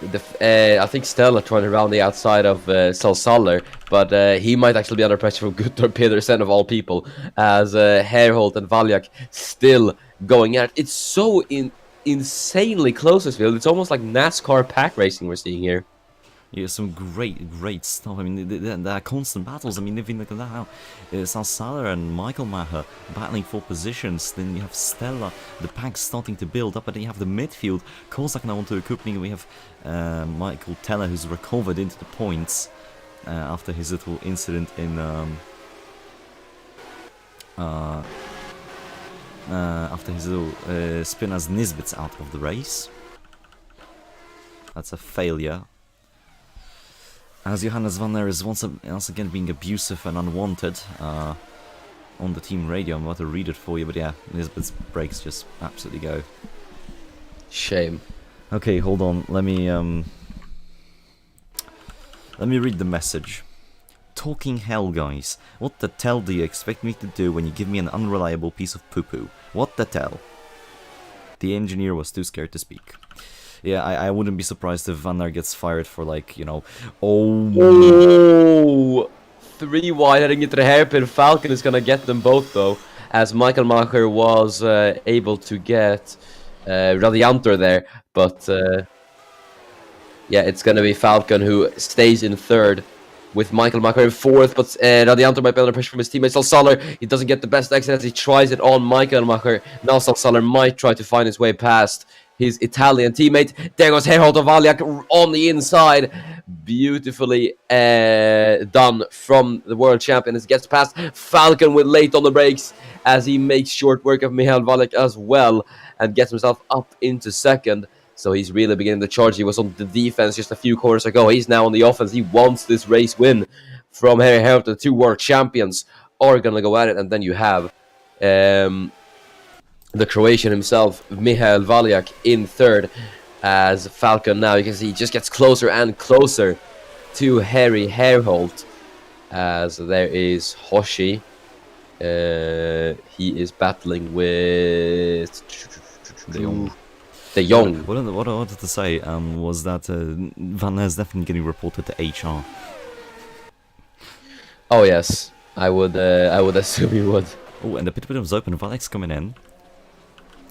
I think Stella trying to round the outside of Salsaler, but he might actually be under pressure from Gunnar Pedersen of all people, as Herhold and Valiak still going at it. It's so insanely close this field. It's almost like NASCAR pack racing we're seeing here. Yeah, some great stuff. I mean, there are constant battles. I mean, if you look at that, how Salsaler and Michael Maher battling for positions. Then you have Stella, the pack starting to build up, and then you have the midfield. Kozak now onto Kupning. We have Michael Teller, who's recovered into the points after his little incident in after his little spin as Nisbet's out of the race. That's a failure. As Johannes Van Leer is once again being abusive and unwanted on the team radio. I'm about to read it for you, but yeah, Nisbet's brakes just absolutely go. Shame. Okay, hold on. Let me read the message. Talking hell, guys. What the hell do you expect me to do when you give me an unreliable piece of poo-poo? What the hell? The engineer was too scared to speak. Yeah, I wouldn't be surprised if Van Leer gets fired for, like, you know... Oh! 3 wide heading into the hairpin. Falcon is gonna get them both, though, as Michael Macher was able to get Radiantor there, but yeah, it's gonna be Falcon who stays in 3rd, with Michael Macher in 4th, but Radiantor might be under pressure from his teammate Salsaler. He doesn't get the best exit as he tries it on Michael Macher. Now Salsaler might try to find his way past his Italian teammate. There goes Herhold Valiak on the inside. Beautifully done from the world champion as he gets past Falcon with late on the brakes as he makes short work of Michael Valiak as well and gets himself up into 2nd. So he's really beginning to charge. He was on the defense just a few corners ago. He's now on the offense. He wants this race win from Harry Herald. The two world champions are going to go at it. And then you have the Croatian himself, Mihail Valjak, in third. As Falcon now, you can see, just gets closer and closer to Harry Herhold. As there is Hoshi. He is battling with De Jong. What I wanted to say was that Van Ness is definitely getting reported to HR. Oh yes, I would assume he would. Oh, and the pit was open. Valek's coming in.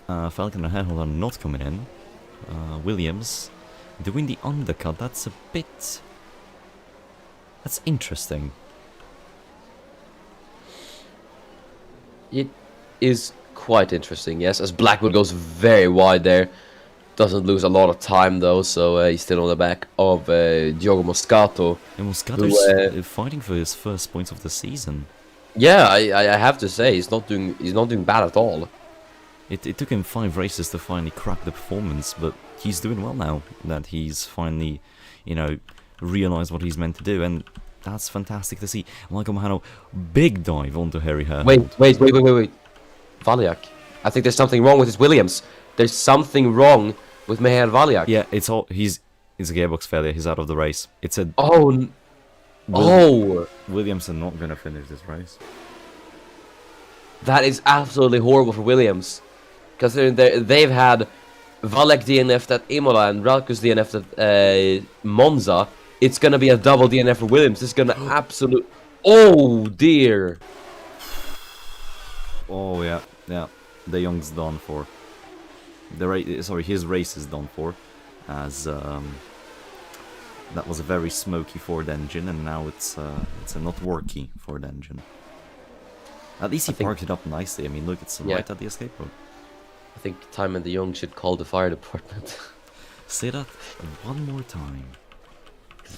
Falcon and Herhold are not coming in. Williams doing the undercut. That's interesting. It is quite interesting, yes. As Blackwood goes very wide there. Doesn't lose a lot of time though, so he's still on the back of Diogo Moscato. And Moscato's fighting for his first points of the season. Yeah, I have to say he's not doing bad at all. It took him 5 races to finally crack the performance, but he's doing well now that he's finally, realised what he's meant to do, and that's fantastic to see. Michael Mahano, big dive onto Harry Herhold. Wait. Valjak. I think there's something wrong with his Williams. There's something wrong with Mihail Valjak. Yeah, it's a gearbox failure. He's out of the race. It's a Williams are not gonna finish this race. That is absolutely horrible for Williams, considering they've had Valjak DNF'd at Imola and Ralkus DNF'd at Monza. It's gonna be a double DNF for Williams. It's gonna absolute. Oh dear. Oh yeah. De Jong's done for. His race is done for, as that was a very smoky Ford engine, and now it's a not worky Ford engine. At least he parked it up nicely. I mean, look, it's right at the escape road. I think Time and De Jong should call the fire department. Say that one more time.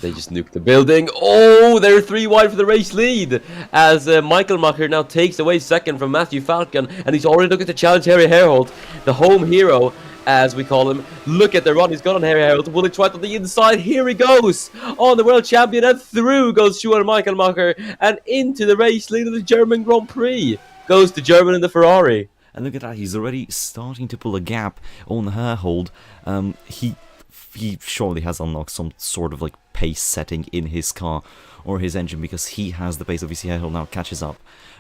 They just nuked the building. Oh, they're 3 wide for the race lead. As Michael Macher now takes away second from Matthew Falcon. And he's already looking to challenge Harry Herhold, the home hero, as we call him. Look at the run he's got on Harry Herhold. Will he try to the inside? Here he goes. On the world champion. And through goes Schuer Michael Macher. And into the race lead of the German Grand Prix goes the German in the Ferrari. And look at that. He's already starting to pull a gap on Herhold. He surely has unlocked some sort of pace setting in his car or his engine, because he has the pace. Obviously Herhold now catches up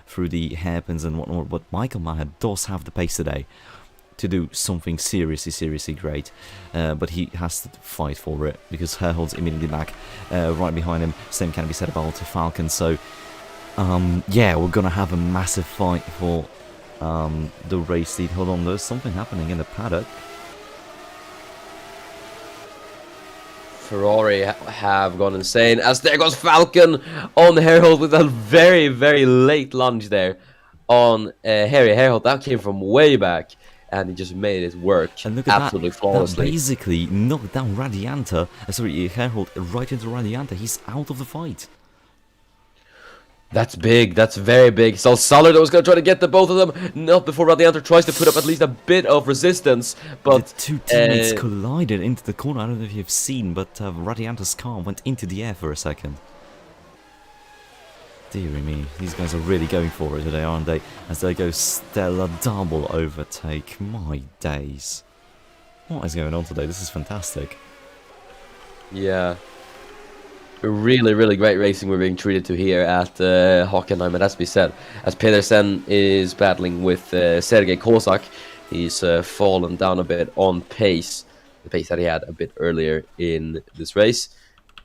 through the hairpins and whatnot, but Michael Maher does have the pace today to do something seriously great, but he has to fight for it, because Herhold's immediately back right behind him. Same can be said about Falcon. So yeah, we're gonna have a massive fight for the race lead. Hold on, there's something happening in the paddock. Ferrari have gone insane, as there goes Falcon on Herhold with a very late lunge there on Harry Herhold. That came from way back, and he just made it work and look at absolutely flawlessly. That basically knocked down Radianta. Herhold right into Radianta. He's out of the fight. That's big. That's very big. So Soler was going to try to get the both of them. Not before Radianta tries to put up at least a bit of resistance. But the two teammates collided into the corner. I don't know if you've seen, but Radianta's car went into the air for a second. Deary me, these guys are really going for it today, aren't they? As they go stellar double overtake. My days. What is going on today? This is fantastic. Yeah. Really great racing we're being treated to here at Hockenheim, and as we said, as Pedersen is battling with Sergej Kozak, he's fallen down a bit on pace, the pace that he had a bit earlier in this race.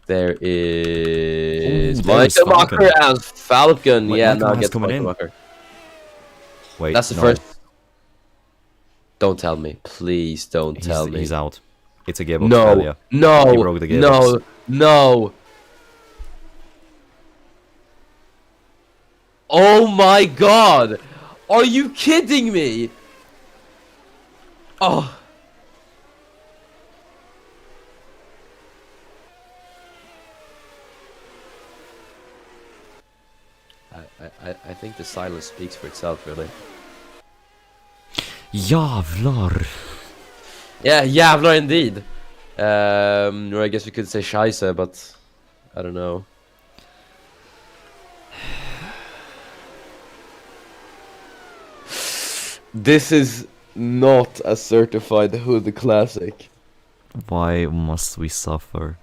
There is Michael Macher and Falcon. Wait, yeah, Michael now gets coming Michael in. Macher. Wait, That's the no. first. Don't tell me, please don't tell me. He's out. It's a gearbox failure. No, He broke the gearbox. no. Oh my god! Are you kidding me? Oh. I think the silence speaks for itself, really. Jävlar. Yeah, Jävlar indeed. Or I guess we could say Scheisse, but I don't know. This is not a certified Hood Classic. Why must we suffer?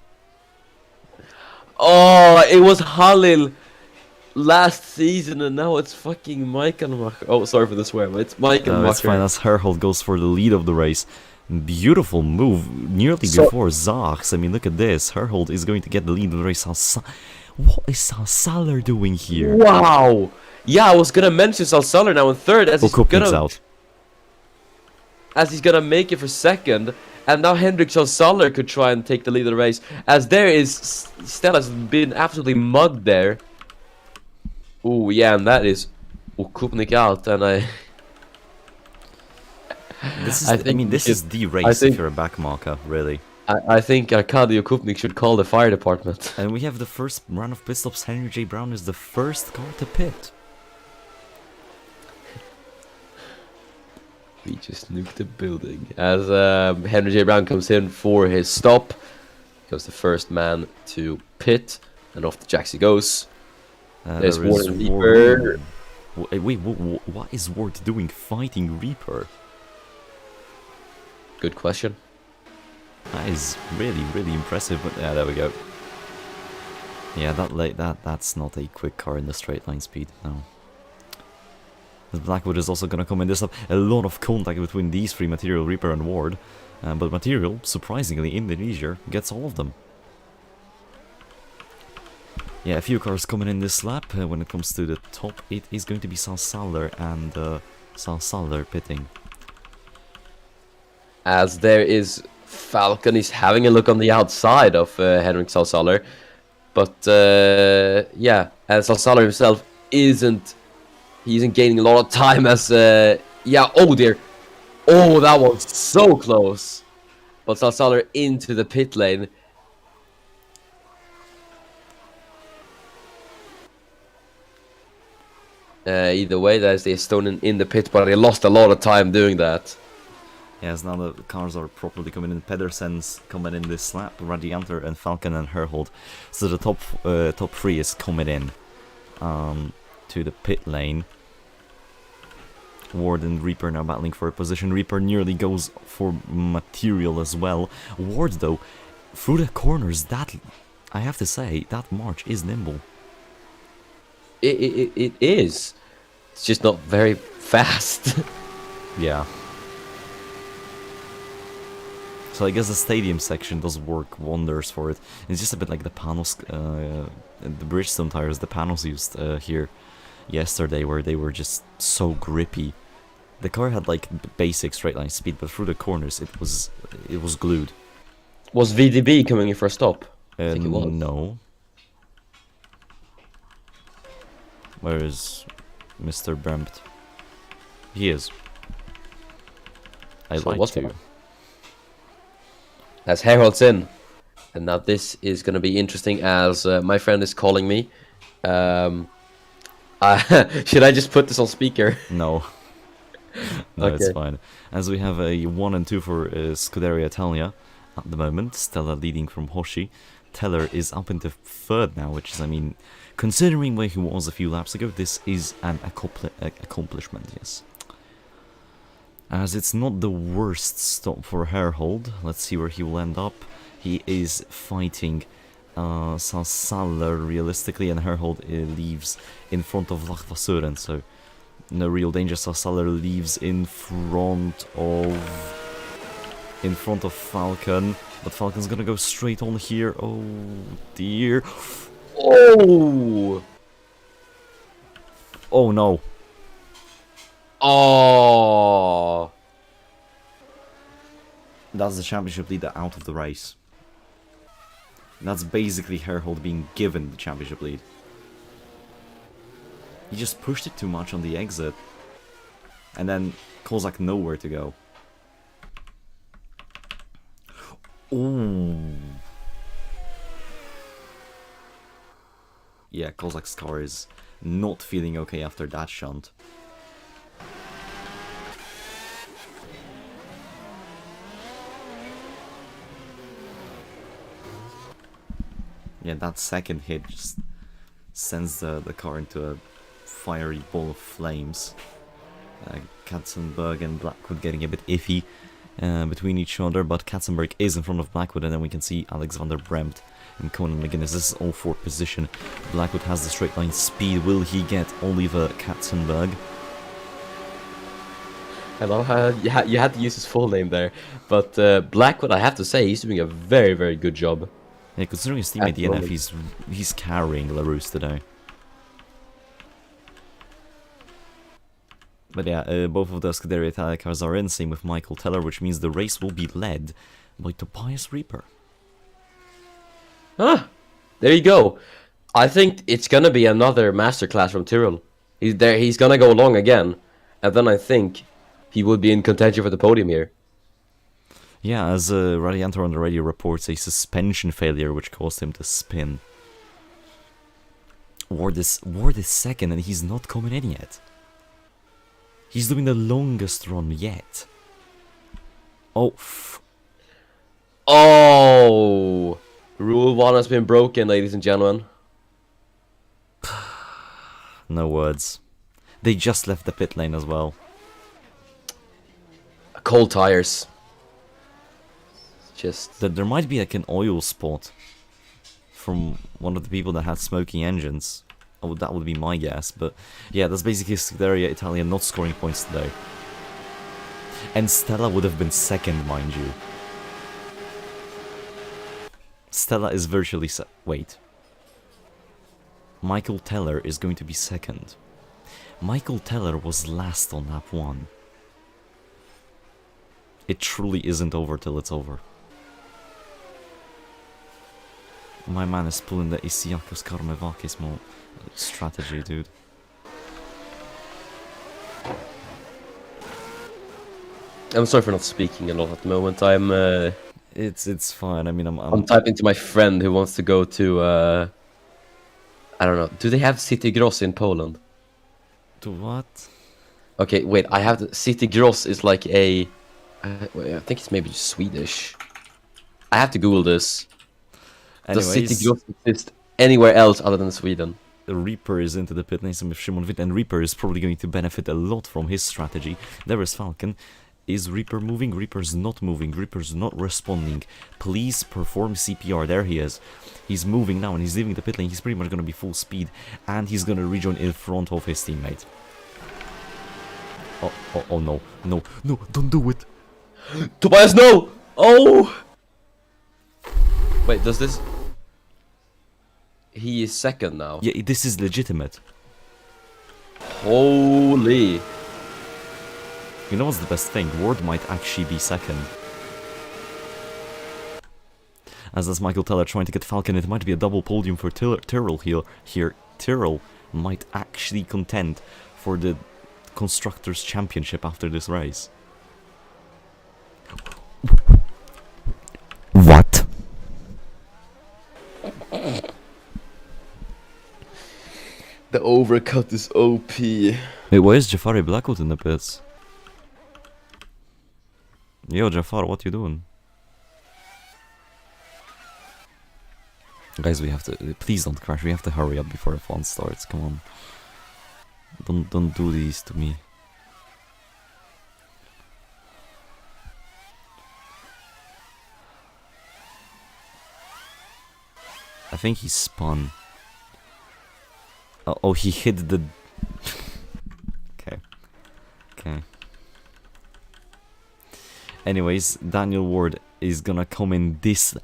Oh, it was Halil last season, and now it's fucking Michelmacher. Oh, sorry for the swear, but it's Michelmacher. It's fine as Herhold goes for the lead of the race. Beautiful move, nearly So- before Zachs. I mean, look at this. Herhold is going to get the lead of the race. What is Salsaler doing here? Wow! Yeah, I was gonna mention Salsaler now in third as Kupnik's out. he's gonna make it for second, and now Hendrik Salsaler could try and take the lead of the race, as there is Stella's been absolutely mugged there. Oh yeah, and that is Kupnik out, and This is, I I, think mean, we this should- is the I race think- if you're a back marker, really. I think Arkadio Kupnik should call the fire department. And we have the first round of pit stops. Henry J. Brown is the first car to pit. We just nuked the building. As Henry J. Brown comes in for his stop, goes the first man to pit, and off the jacks he goes. There's There is Warren Reaper. Wait, what is Ward doing fighting Reaper? Good question. That is really, really impressive. But yeah, there we go. Yeah, that's not a quick car in the straight line speed. No. The Blackwood is also gonna come in this up. A lot of contact between these three: Material, Reaper, and Ward. But Material, surprisingly, in the leisure, gets all of them. Yeah, a few cars coming in this lap. When it comes to the top, it is going to be Salsaler and Salsaler pitting. As there is Falcon, he's having a look on the outside of Henrik Salsaler. But yeah, and Salsaler himself he isn't gaining a lot of time as yeah, oh dear. Oh, that was so close. But Salsaler into the pit lane. Either way, there's the Estonian in the pit, but he lost a lot of time doing that. Yes, now the cars are properly coming in. Pedersen's coming in this lap, Radianter and Falcon and Herhold. So the top three is coming in to the pit lane. Ward and Reaper now battling for a position. Reaper nearly goes for Material as well. Ward, though, through the corners, that, I have to say, that march is nimble. It is. It's just not very fast. Yeah. So I guess the stadium section does work wonders for it. It's just a bit like the panels, the Bridgestone tires, the panels used here yesterday, where they were just so grippy. The car had like basic straight line speed, but through the corners it was glued. Was VDB coming in for a stop? I think it was. No. Where is Mr. Brempt? He is. I'd So like what's to. that? As Harold's in. And now this is going to be interesting as my friend is calling me. Should I just put this on speaker? No. No, it's Okay. fine. As we have a 1 and 2 for Scuderia Italia at the moment. Stella leading from Hoshi. Teller is up into third now, which is, I mean, considering where he was a few laps ago, this is an accomplishment, yes. As it's not the worst stop for Herhold. Let's see where he will end up. He is fighting Salsaler realistically, and Herhold leaves in front of Lachvasuren, so no real danger. Salsaler leaves in front of Falcon, but Falcon's gonna go straight on here. Oh dear. Oh! Oh no. Oh! That's the championship leader out of the race. That's basically Herhold being given the championship lead. He just pushed it too much on the exit. And then Kozak nowhere to go. Ooh. Yeah, Kozak's car is not feeling okay after that shunt. Yeah, that second hit just sends the car into a fiery ball of flames. Katzenberg and Blackwood getting a bit iffy between each other, but Katzenberg is in front of Blackwood, and then we can see Alexander Bremt and Conan McGuinness. This is all for position. Blackwood has the straight line speed. Will he get Oliver Katzenberg? I love how you had to use his full name there, but Blackwood, I have to say, he's doing a very, very good job. Yeah, considering his teammate DNF, he's carrying LaRousse today. But yeah, both of the Scuderia Italia cars are in, same with Michael Teller, which means the race will be led by Tobias Reaper. Ah, there you go. I think it's gonna be another masterclass from Tyrrell. He's gonna go long again, and then I think he would be in contention for the podium here. Yeah, as Radiantor on the radio reports, a suspension failure which caused him to spin. Ward is second, and he's not coming in yet. He's doing the longest run yet. Oh, oh! Rule 1 has been broken, ladies and gentlemen. No words. They just left the pit lane as well. Cold tires. Just... There might be like an oil spot from one of the people that had smoking engines. Oh, that would be my guess, but yeah, that's basically Scuderia Italia not scoring points today. And Stella would have been second, mind you. Stella is virtually wait. Michael Teller is going to be second. Michael Teller was last on lap 1. It truly isn't over till it's over. My man is pulling the Isiakos Karmevakis strategy, dude. I'm sorry for not speaking a lot at the moment. It's fine. I mean, I'm typing to my friend who wants to go to I don't know. Do they have City Gross in Poland? To what? Okay, wait. I have the City Gross is like a wait, I think it's maybe Swedish. I have to Google this. Does City Gross exist anywhere else other than Sweden? Reaper is into the pit lane with Shimon Witt, and Reaper is probably going to benefit a lot from his strategy. There is Falcon. Is Reaper moving? Reaper's not moving. Reaper's not responding. Please perform CPR. There he is. He's moving now and he's leaving the pit lane. He's pretty much going to be full speed, and he's going to rejoin in front of his teammate. Oh no. No, don't do it. Tobias, no! Oh! Wait, does this... He is second now. Yeah, this is legitimate. Holy... You know what's the best thing? Ward might actually be second. As that's Michael Teller trying to get Falcon, it might be a double podium for Tyrrell here. Tyrrell might actually contend for the Constructors' Championship after this race. What? The overcut is OP. Wait, why is Jafari Blackwood in the pits? Yo, Jafar, what you doing? Guys, we have to... Please don't crash. We have to hurry up before the fun starts. Come on. Don't do these to me. I think he spun. Oh, he hit the... Okay. Anyways, Daniel Ward is gonna come in this...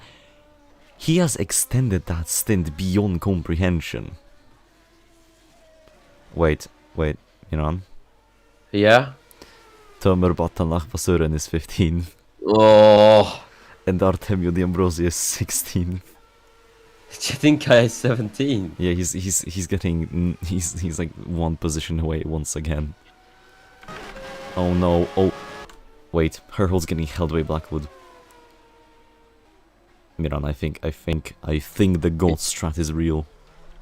He has extended that stint beyond comprehension. Wait, you know? Yeah? Tomer Batanlach Pasuren is 15. Oh... And Artemio D'Ambrosi is 16. Chetinka is 17. Yeah, he's getting... He's like one position away once again. Oh no, oh... Wait, Herhold's getting held by Blackwood. Miran, I think the gold strat is real.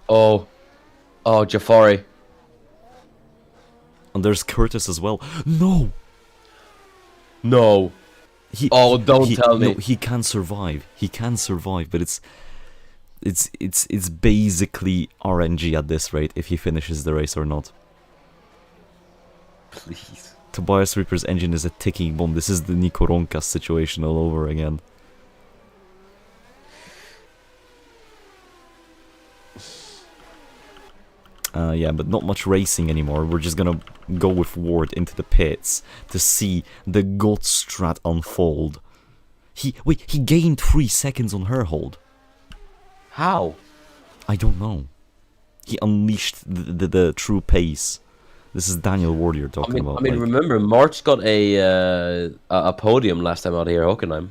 Oh, Jafari. And there's Curtis as well. No! Don't tell me. No, he can survive. He can survive, but it's basically RNG at this rate if he finishes the race or not. Please. Tobias Reaper's engine is a ticking bomb. This is the Nico Ronkas situation all over again. Yeah, but not much racing anymore. We're just gonna go with Ward into the pits to see the God strat unfold. He gained 3 seconds on her hold. How? I don't know. He unleashed the true pace. This is Daniel Ward you're talking about. I mean, like, remember March got a podium last time out here, Hockenheim.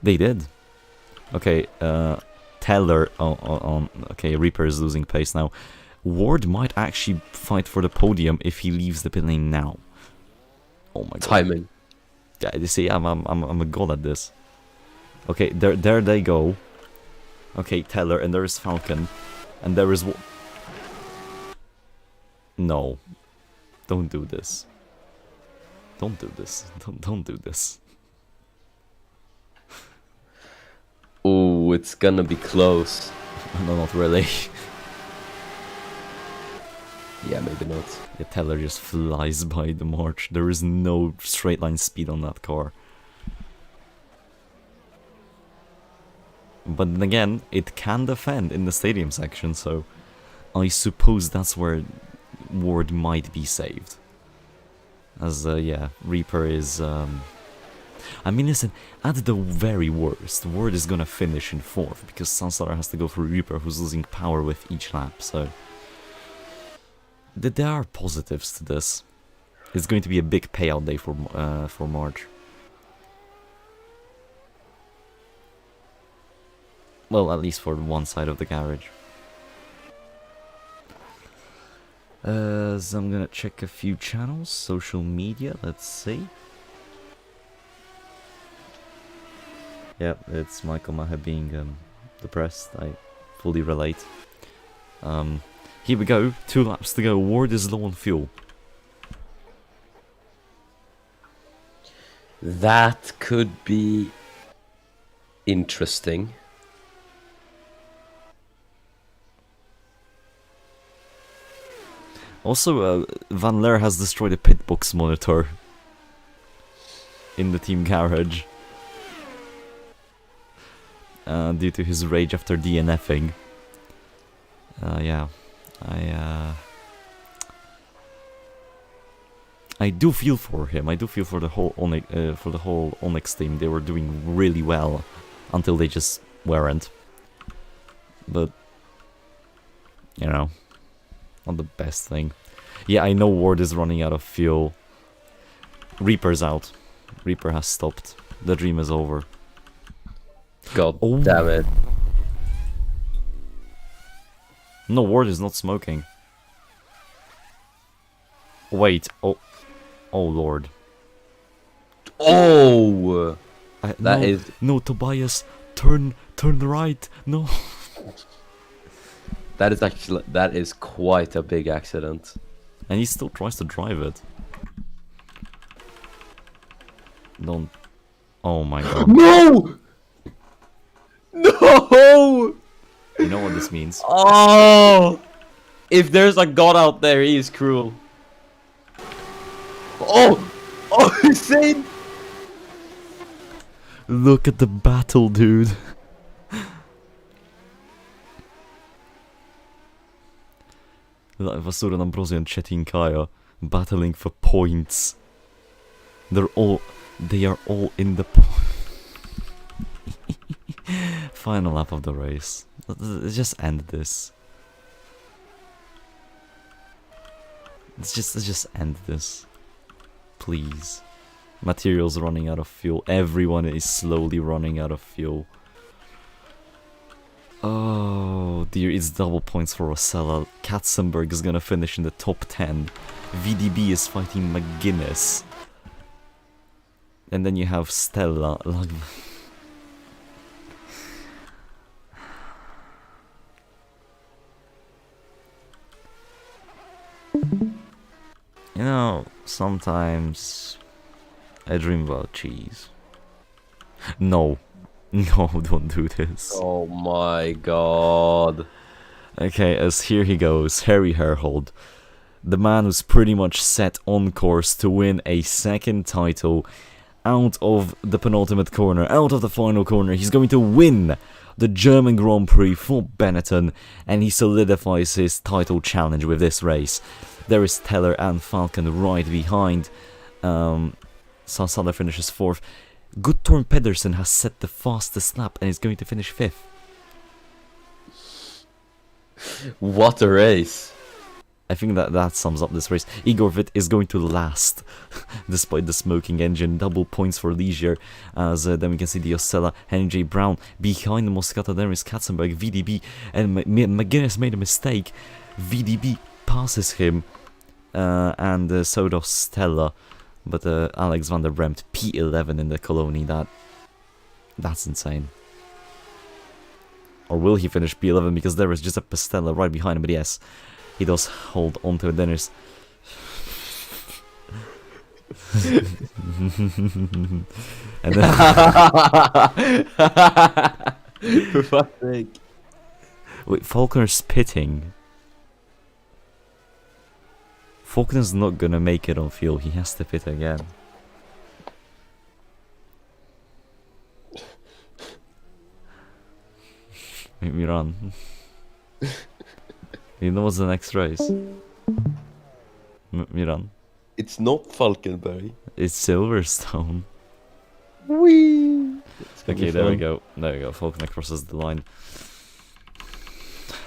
they did. Okay, Teller okay, Reaper is losing pace now. Ward might actually fight for the podium if he leaves the pit lane now. Oh my god. Timing. Yeah, you see, I'm a god at this. Okay, there they go. Okay, Teller, and there is Falcon, and there is. No, don't do this. Don't do this. Don't do this. Oh, it's gonna be close. No, not really. Yeah, maybe not. The Teller just flies by the march. There is no straight line speed on that car. But then again, it can defend in the stadium section, so I suppose that's where Ward might be saved. As, yeah, Reaper is, I mean, listen, at the very worst, Ward is gonna finish in 4th, because Sunstar has to go through Reaper, who's losing power with each lap, so... There are positives to this. It's going to be a big payout day for March. Well, at least for one side of the garage. So I'm gonna check a few channels, social media, let's see. Yeah, it's Michael Maher being depressed, I fully relate. Here we go, 2 laps to go, Ward is low on fuel. That could be interesting. Also, Van Leer has destroyed a pitbox monitor in the team garage due to his rage after DNFing. Yeah, I do feel for him. I do feel for the whole Onyx team. They were doing really well until they just weren't. But you know, not the best thing. Yeah, I know Ward is running out of fuel. Reaper's out. Reaper has stopped. The dream is over. God damn it. No, Ward is not smoking. Wait, oh lord. Oh! That is... No, Tobias, turn right, no. That is quite a big accident. And he still tries to drive it. Don't... Oh my god. No! No! You know what this means? Oh! If there's a god out there, he is cruel. Oh! Oh, insane! Look at the battle, dude. Vasuran Ambrosi and Chetin Kaya battling for points. They are all in the final lap of the race. Let's just end this. Let's just end this. Please. Materials running out of fuel. Everyone is slowly running out of fuel. Oh dear, it's double points for Rosella. Katzenberg is gonna finish in the top 10. VDB is fighting McGuinness. And then you have Stella. You know, sometimes I dream about cheese. No, No, don't do this. Oh my god. Okay, as here he goes, Harry Herhold. The man who's pretty much set on course to win a second title out of the penultimate corner, out of the final corner. He's going to win the German Grand Prix for Benetton, and he solidifies his title challenge with this race. There is Teller and Falcon right behind. Sansala finishes 4th. Guttorm Pedersen has set the fastest lap and is going to finish 5th. What a race. I think that sums up this race. Igor Witt is going to last, despite the smoking engine. Double points for Ligier, as then we can see the Osella, Henry J. Brown behind Moscata. There is Katzenberg, VDB, and McGuinness made a mistake. VDB passes him, and so does Stella. But Alex van der Bremt, P11 in the Colony. That's insane. Or will he finish P11? Because there is Giuseppe Stella right behind him. But yes, he does hold on to it. Then there's and then For fuck's sake. wait, Faulkner's pitting. Faulkner's not gonna make it on field. He has to pit again. Make me run. You know what's the next race? Miran. It's not Falkenberg. It's Silverstone. Whee! Okay, there we go. There we go. Faulkner crosses the line.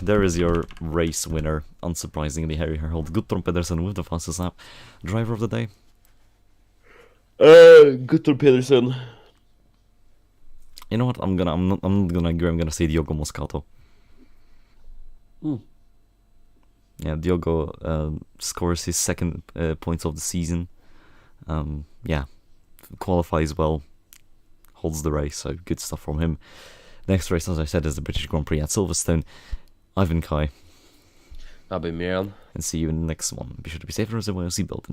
There is your race winner. Unsurprisingly, Harry Herhold. Guttorm Pedersen with the fastest lap. Driver of the day. Guttorm Pedersen. You know what? I'm not gonna agree. I'm gonna say Diogo Moscato. Yeah, Diogo scores his second points of the season. Yeah, qualifies well, holds the race, so good stuff from him. Next race, as I said, is the British Grand Prix at Silverstone. Ivan Kai. I'll be Miran. And see you in the next one. Be sure to be safe and reserve your seatbelt.